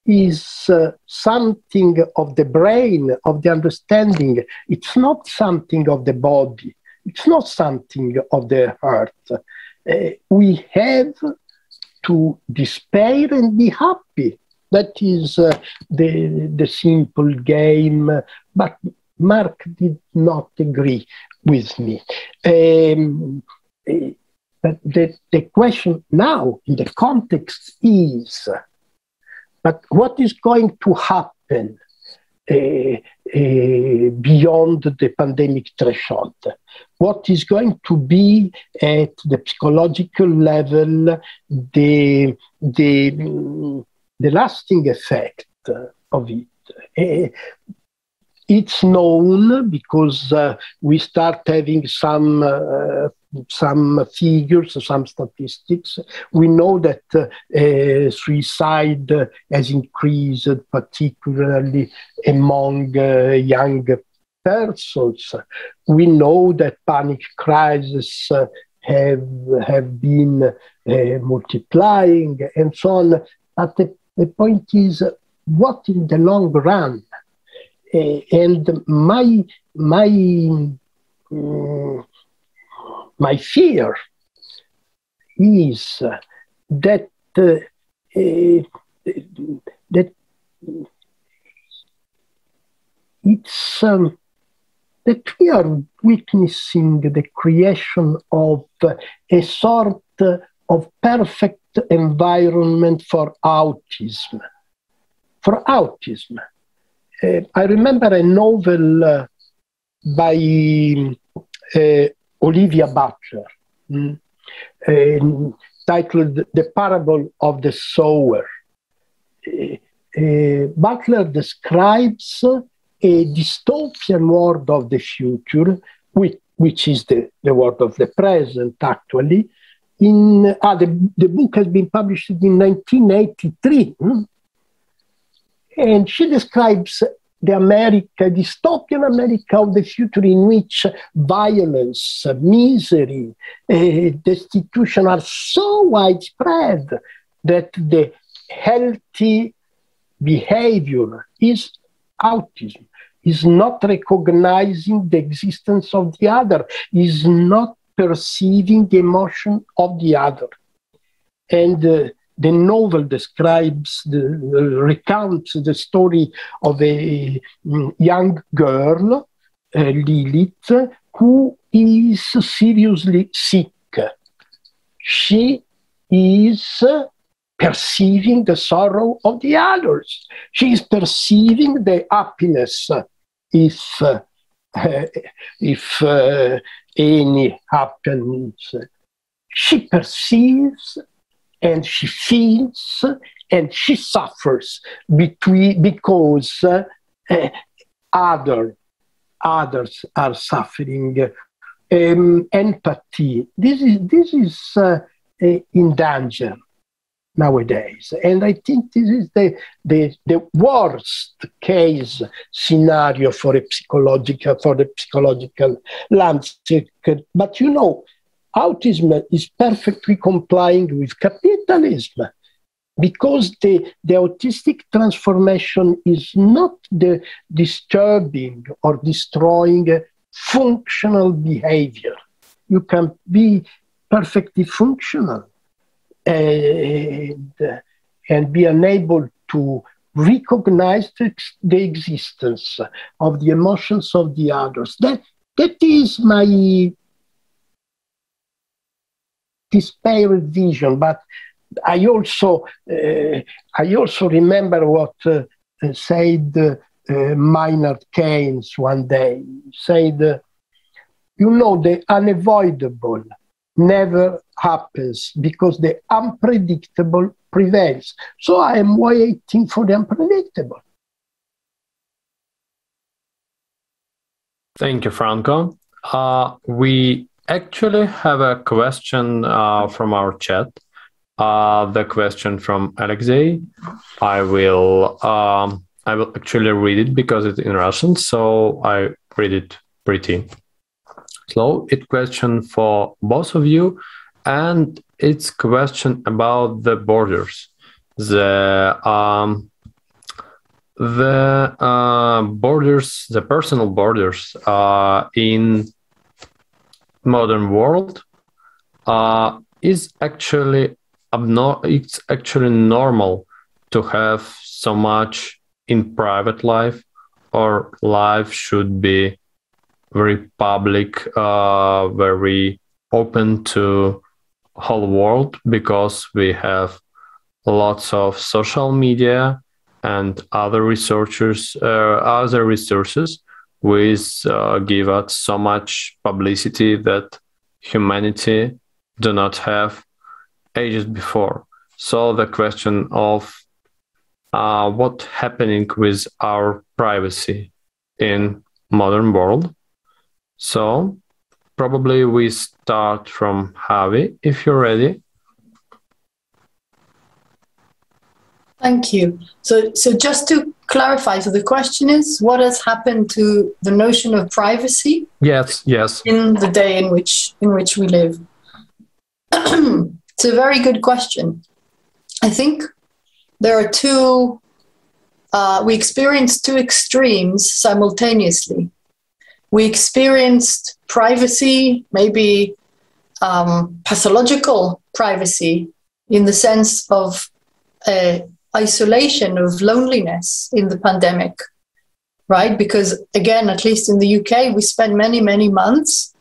is something of the brain, of the understanding. It's not something of the body. It's not something of the heart. We have to despair and be happy. That is the simple game. But Mark did not agree with me. But the question now in the context is, but what is going to happen beyond the pandemic threshold? What is going to be at the psychological level the lasting effect of it? It's known because we start having some some figures, some statistics. We know that suicide has increased, particularly among young persons. We know that panic crises have been multiplying and so on. But the point is, what in the long run? And my fear is that that it's that we are witnessing the creation of a sort of perfect environment for autism. For autism. I remember a novel by Olivia Butler, titled The Parable of the Sower. Butler describes a dystopian world of the future, which is the world of the present, actually. The book has been published in 1983. And she describes the dystopian America of the future, in which violence, misery, destitution are so widespread that the healthy behavior is autism, is not recognizing the existence of the other, is not perceiving the emotion of the other. And the novel recounts the story of a young girl, Lilith, who is seriously sick. She is perceiving the sorrow of the others. She is perceiving the happiness if any happens. She perceives and she feels and she suffers because others are suffering. Empathy. This is in danger nowadays, and I think this is the worst case scenario for the psychological landscape. But you know, autism is perfectly complying with capitalism, because the autistic transformation is not the disturbing or destroying functional behavior. You can be perfectly functional and be unable to recognize the existence of the emotions of the others. That is my despaired vision, but I also remember what said Maynard Keynes one day. He said, you know, the unavoidable never happens because the unpredictable prevails. So I am waiting for the unpredictable. Thank you, Franco. We actually have a question from our chat. The question from Alexei. I will actually read it because it's in Russian, so I read it pretty slow. It's question for both of you, and it's question about the borders, the borders, the personal borders in modern world. Is actually it's actually normal to have so much in private life, or life should be very public, very open to whole world, because we have lots of social media and other resources which give us so much publicity that humanity do not have ages before. So the question of what happening with our privacy in modern world. So Probably we start from Javi, if you're ready. Thank you. So just to clarify, so the question is, what has happened to the notion of privacy? Yes. In the day in which we live. It's a very good question. I think there are we experienced two extremes simultaneously. We experienced privacy, maybe pathological privacy, in the sense of isolation, of loneliness in the pandemic, right? Because again, at least in the UK, we spent many, many months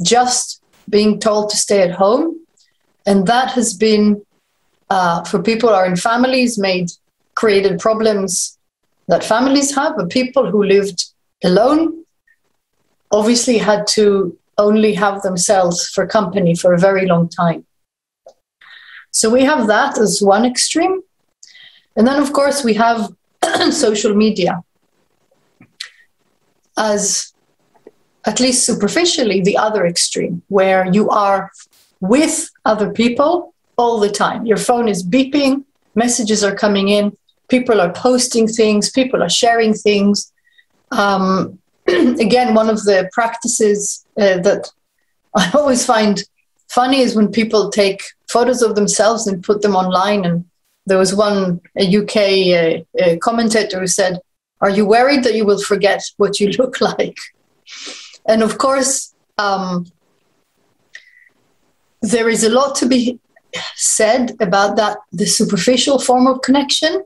just being told to stay at home. And that has been, for people who are in families, created problems that families have, but people who lived alone obviously had to only have themselves for company for a very long time. So we have that as one extreme. And then, of course, we have social media as, at least superficially, the other extreme, where you are with other people all the time. Your phone is beeping, messages are coming in, people are posting things, people are sharing things. Again, one of the practices that I always find funny is when people take photos of themselves and put them online. And there was a UK commentator who said, "Are you worried that you will forget what you look like?" And of course, there is a lot to be said about that, the superficial form of connection.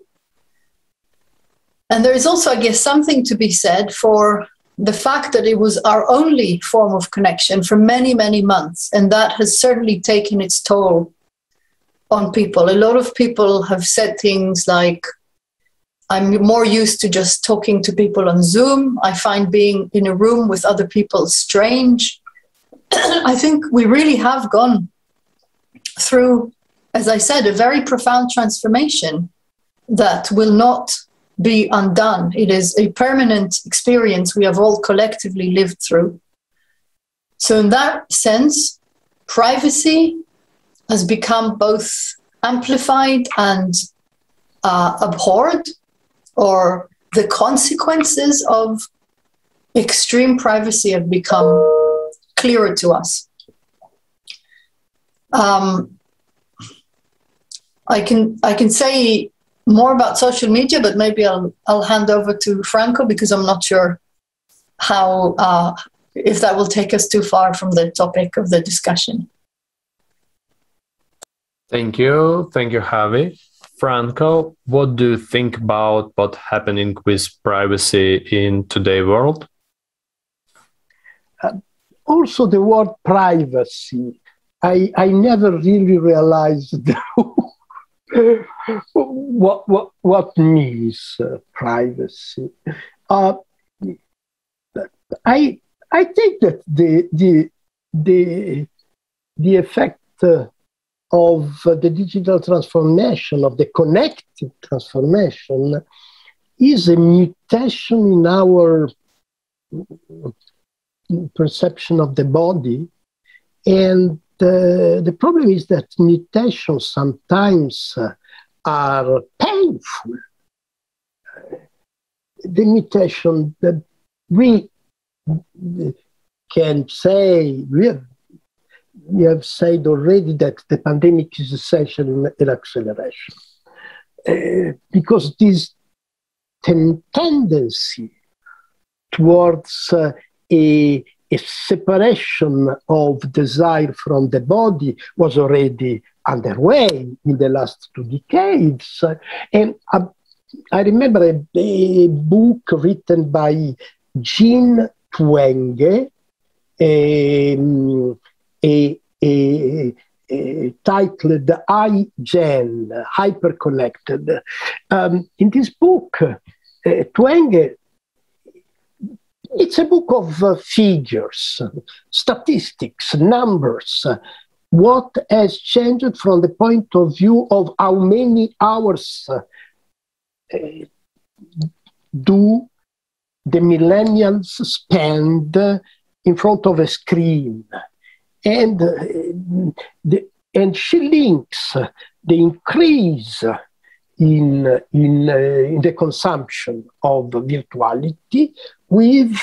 And there is also, I guess, something to be said for the fact that it was our only form of connection for many, many months. And that has certainly taken its toll on people. A lot of people have said things like, "I'm more used to just talking to people on Zoom. I find being in a room with other people strange." I think we really have gone through, as I said, a very profound transformation that will not be undone. It is a permanent experience we have all collectively lived through. So in that sense, privacy has become both amplified and abhorred, or the consequences of extreme privacy have become clearer to us. I can say more about social media, but maybe I'll hand over to Franco, because I'm not sure how if that will take us too far from the topic of the discussion. Thank you, Javi. Franco, what do you think about what's happening with privacy in today's world? Also, the word privacy, I never really realized what means privacy. I think that the effect of the digital transformation, of the connected transformation, is a mutation in our perception of the body. And the problem is that mutations sometimes are painful. The mutation that we can say, we have said already that the pandemic is essentially an acceleration. Because this tendency towards a separation of desire from the body was already underway in the last 2 decades. And I remember a book written by Jean Twenge, titled iGen, Hyperconnected. In this book, Twenge, it's a book of figures, statistics, numbers. What has changed from the point of view of how many hours do the millennials spend in front of a screen, and she links the increase in the consumption of virtuality with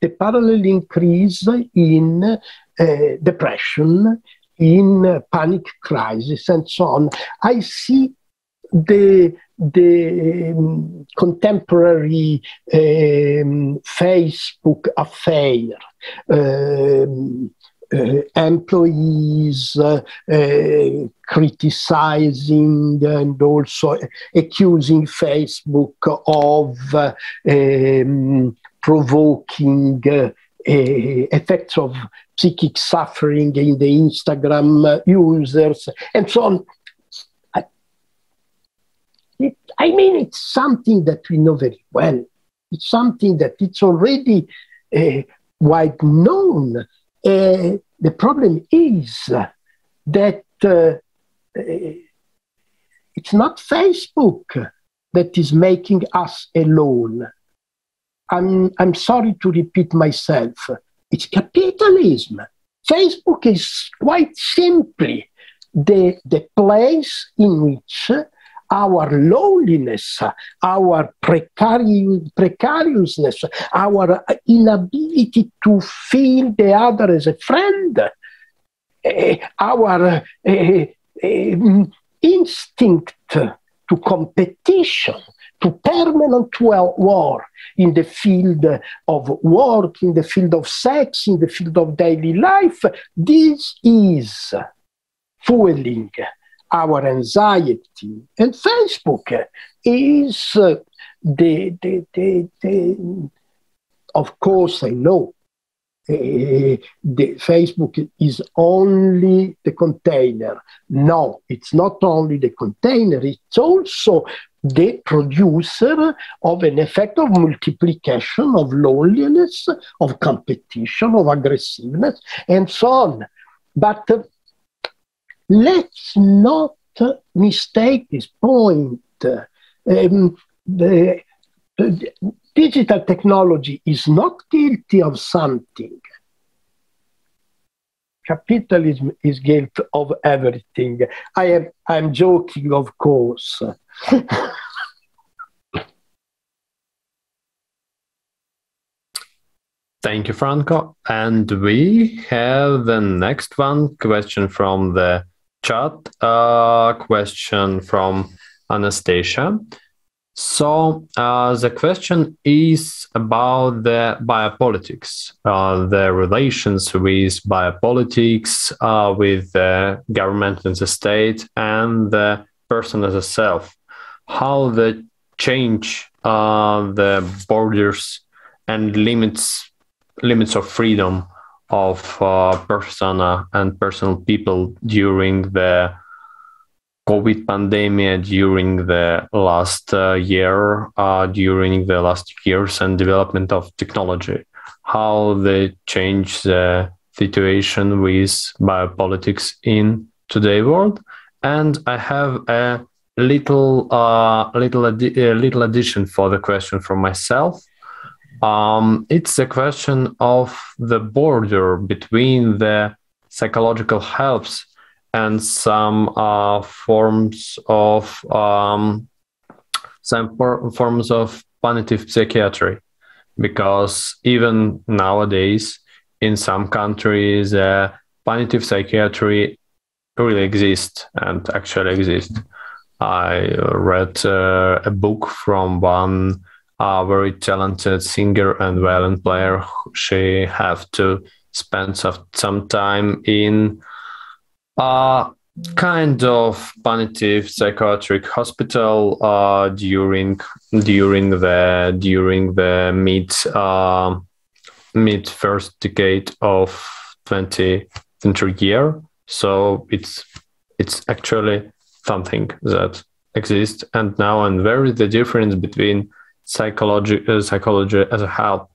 the parallel increase in depression, in panic crisis, and so on. I see the contemporary Facebook affair, employees criticizing and also accusing Facebook of provoking effects of psychic suffering in the Instagram users, and so on. I mean, it's something that we know very well. It's something that it's already wide known. The problem is that it's not Facebook that is making us alone. I'm sorry to repeat myself. It's capitalism. Facebook is quite simply the place in which our loneliness, our precariousness, our inability to feel the other as a friend, our instinct to competition, to permanent war in the field of work, in the field of sex, in the field of daily life, this is fueling our anxiety. And Facebook is of course, I know, the Facebook is only the container. No, it's not only the container, it's also the producer of an effect of multiplication, of loneliness, of competition, of aggressiveness, and so on. But let's not mistake this point. The digital technology is not guilty of something. Capitalism is guilty of everything. I'm joking, of course. Thank you, Franco. And we have the next question from the chat, question from Anastasia. So the question is about the biopolitics, the relations with biopolitics, with the government and the state, and the person as a self. How they change the borders and limits of freedom of persona and personal people during the COVID pandemic, during the last year, during the last years and development of technology, how they change the situation with biopolitics in today's world. And I have a little addition for the question from myself. It's a question of the border between the psychological helps and some forms of punitive psychiatry, because even nowadays in some countries punitive psychiatry really exists and actually exists. I read a book from one very talented singer and violin player. She have to spend some time in kind of punitive psychiatric hospital during the mid first decade of 20th century year. So it's actually something that exists, and now and where is the difference between psychology as a help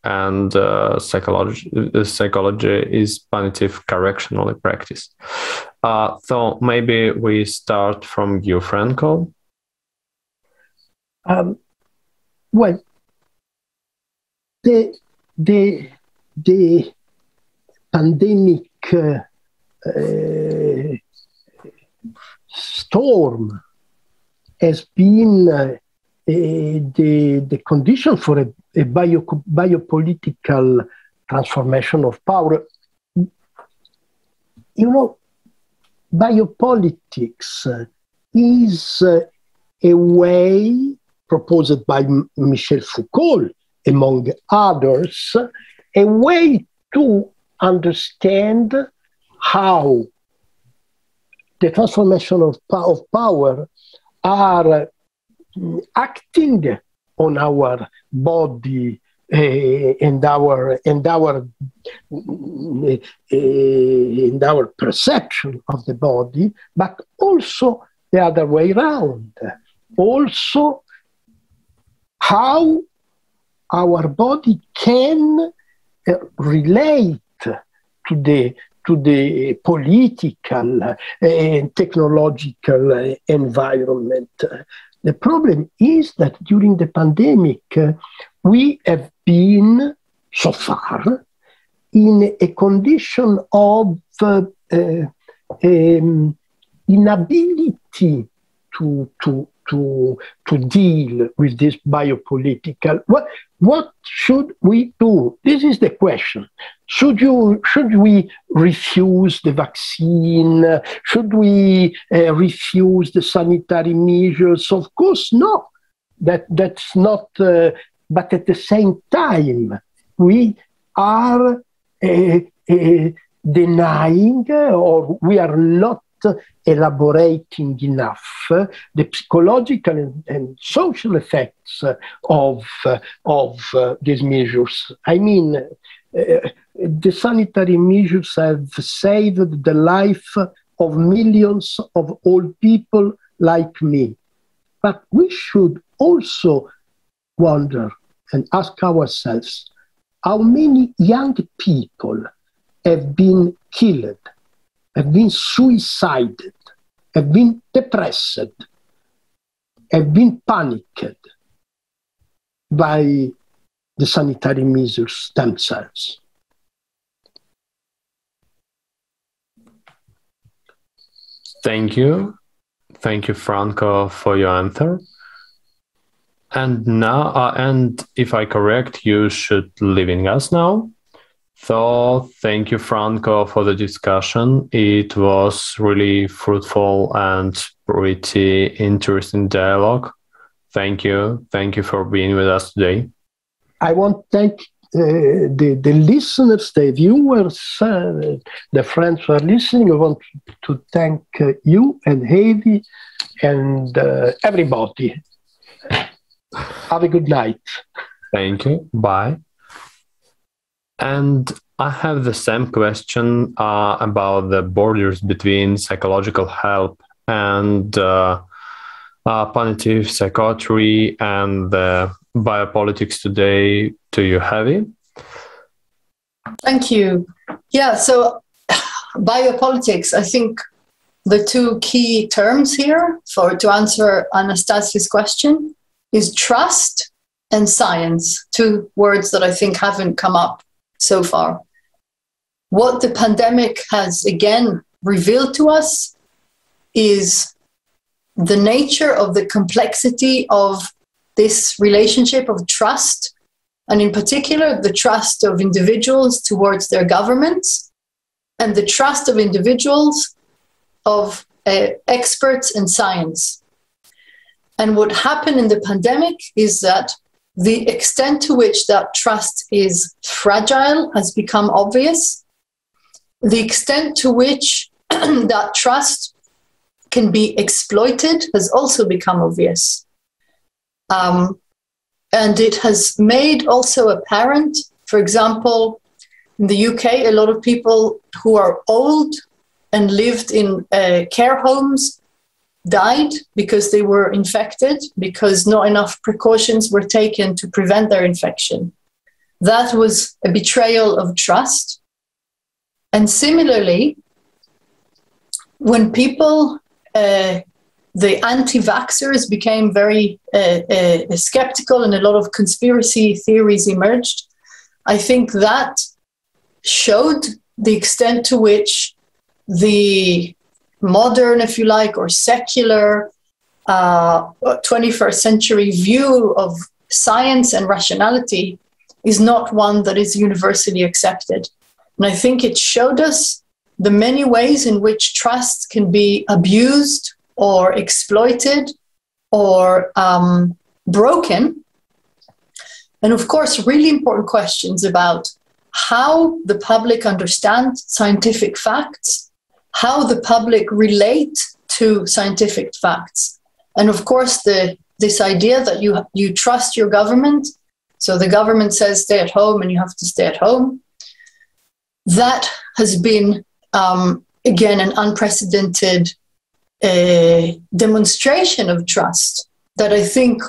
and psychology is punitive correctional practice. So maybe we start from you, Franco. Well, the the pandemic storm has been the condition for a biopolitical transformation of power. You know, biopolitics is a way proposed by Michel Foucault, among others, a way to understand how the transformation of power are acting on our body and our perception of the body, but also the other way around. Also, how our body can relate to the political and technological environment. The problem is that during the pandemic, we have been, so far, in a condition of inability to deal with this biopolitical. What should we do? This is the question. Should we refuse the vaccine? Should we refuse the sanitary measures? Of course, no. That's not. But at the same time, we are denying, or we are not elaborating enough the psychological and social effects of these measures. I mean, the sanitary measures have saved the life of millions of old people like me. But we should also wonder and ask ourselves, how many young people have been killed, have been suicided, have been depressed, have been panicked by the sanitary measures themselves. Thank you. Thank you, Franco, for your answer. And now, and if I correct, you should leaving us now. So thank you, Franco, for the discussion. It was really fruitful and pretty interesting dialogue. Thank you. Thank you for being with us today. I want to thank the listeners, the viewers, the friends who are listening. I want to thank you and Havi and everybody. Have a good night. Thank you. Bye. And I have the same question about the borders between psychological help and punitive psychiatry and biopolitics today. To you, Havi. Thank you. Yeah, so biopolitics, I think the two key terms here to answer Anastasia's question is trust and science, two words that I think haven't come up so far. What the pandemic has again revealed to us is the nature of the complexity of this relationship of trust, and in particular, the trust of individuals towards their governments and the trust of individuals of experts in science. And what happened in the pandemic is that the extent to which that trust is fragile has become obvious. The extent to which that trust can be exploited has also become obvious. And it has made also apparent, for example, in the UK, a lot of people who are old and lived in care homes died because they were infected, because not enough precautions were taken to prevent their infection. That was a betrayal of trust. And similarly, when people, the anti-vaxxers became very skeptical and a lot of conspiracy theories emerged, I think that showed the extent to which the modern, if you like, or secular 21st century view of science and rationality is not one that is universally accepted. And I think it showed us the many ways in which trust can be abused or exploited or broken. And of course, really important questions about how the public understands scientific facts, how the public relate to scientific facts. And of course, this idea that you trust your government, so the government says stay at home and you have to stay at home, that has been, again, an unprecedented demonstration of trust that I think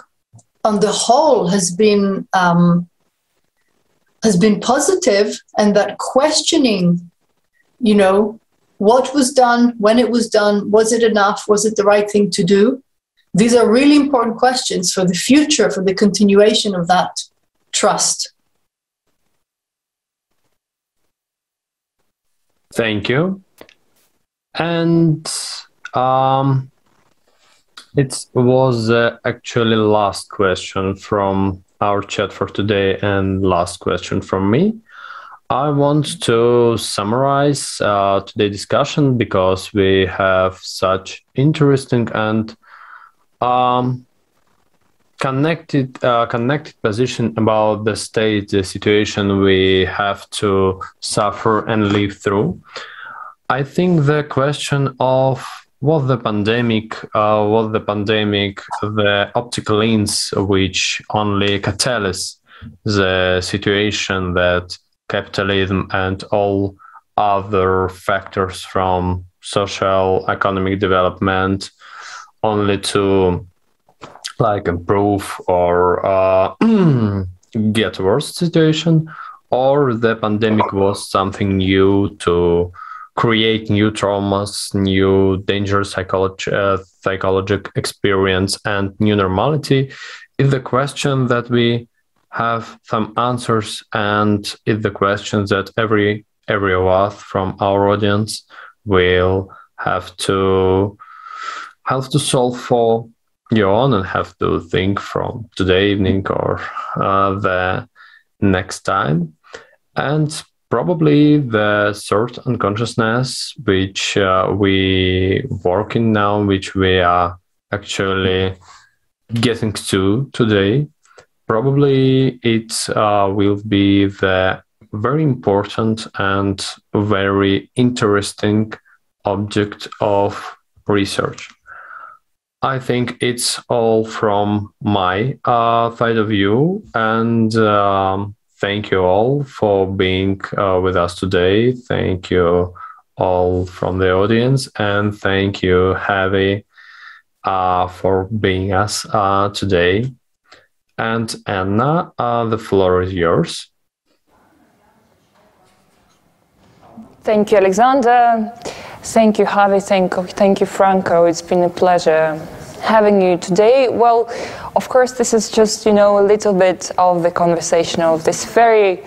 on the whole has been positive, and that questioning, what was done, when it was done, was it enough, was it the right thing to do? These are really important questions for the future, for the continuation of that trust. Thank you. And it was actually last question from our chat for today and last question from me. I want to summarize today's discussion because we have such interesting and connected position about the state, the situation we have to suffer and live through. I think the question of was the pandemic, the optical lens which only catalyzed the situation that capitalism and all other factors from social economic development only to improve or get worse situation, or the pandemic was something new to create new traumas, new dangerous psychological experience, and new normality, is the question that we have some answers, and is the question that every of us from our audience will have to solve for your own and have to think from today evening or the next time. And probably the third unconsciousness which we working now, which we are actually getting to today, probably it will be the very important and very interesting object of research. I think it's all from my side of view, and thank you all for being with us today. Thank you all from the audience, and thank you, Havi, for being us today. And Anna, the floor is yours. Thank you, Alexander. Thank you, Havi. Thank you, Franco. It's been a pleasure having you today. Well, of course, this is just, a little bit of the conversation of this very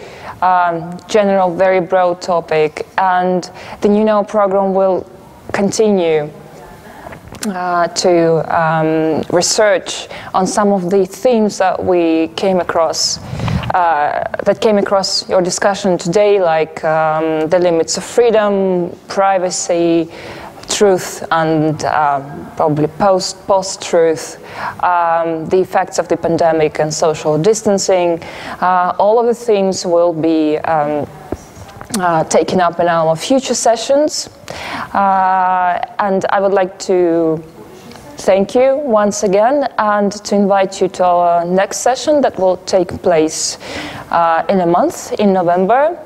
general, very broad topic. And the New Now program will continue to research on some of the themes that we came across, your discussion today, like the limits of freedom, privacy, truth, and probably post-truth, the effects of the pandemic and social distancing. All of the themes will be taken up in our future sessions. And I would like to thank you once again and to invite you to our next session that will take place in a month, in November.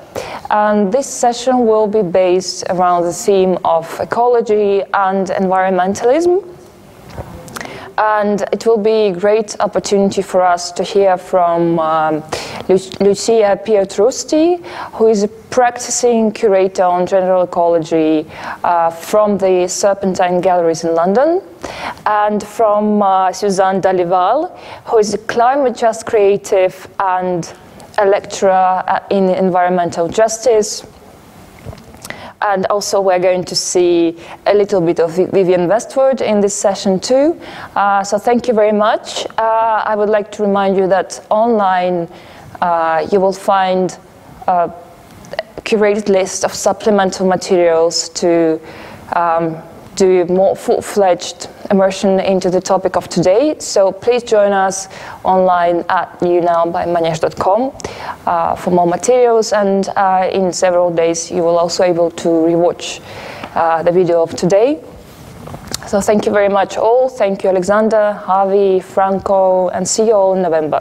And this session will be based around the theme of ecology and environmentalism. And it will be a great opportunity for us to hear from Lucia Pietrusti, who is a practicing curator on general ecology from the Serpentine Galleries in London, and from Suzanne Dalival, who is a climate just creative and a lecturer in environmental justice. And also we're going to see a little bit of Vivian Westwood in this session too. So thank you very much. I would like to remind you that online you will find a curated list of supplemental materials to do more full-fledged immersion into the topic of today. So please join us online at newnow.manege.com for more materials, and in several days you will also be able to rewatch the video of today. So thank you very much all. Thank you, Alexander, Havi, Franco, and see you all in November.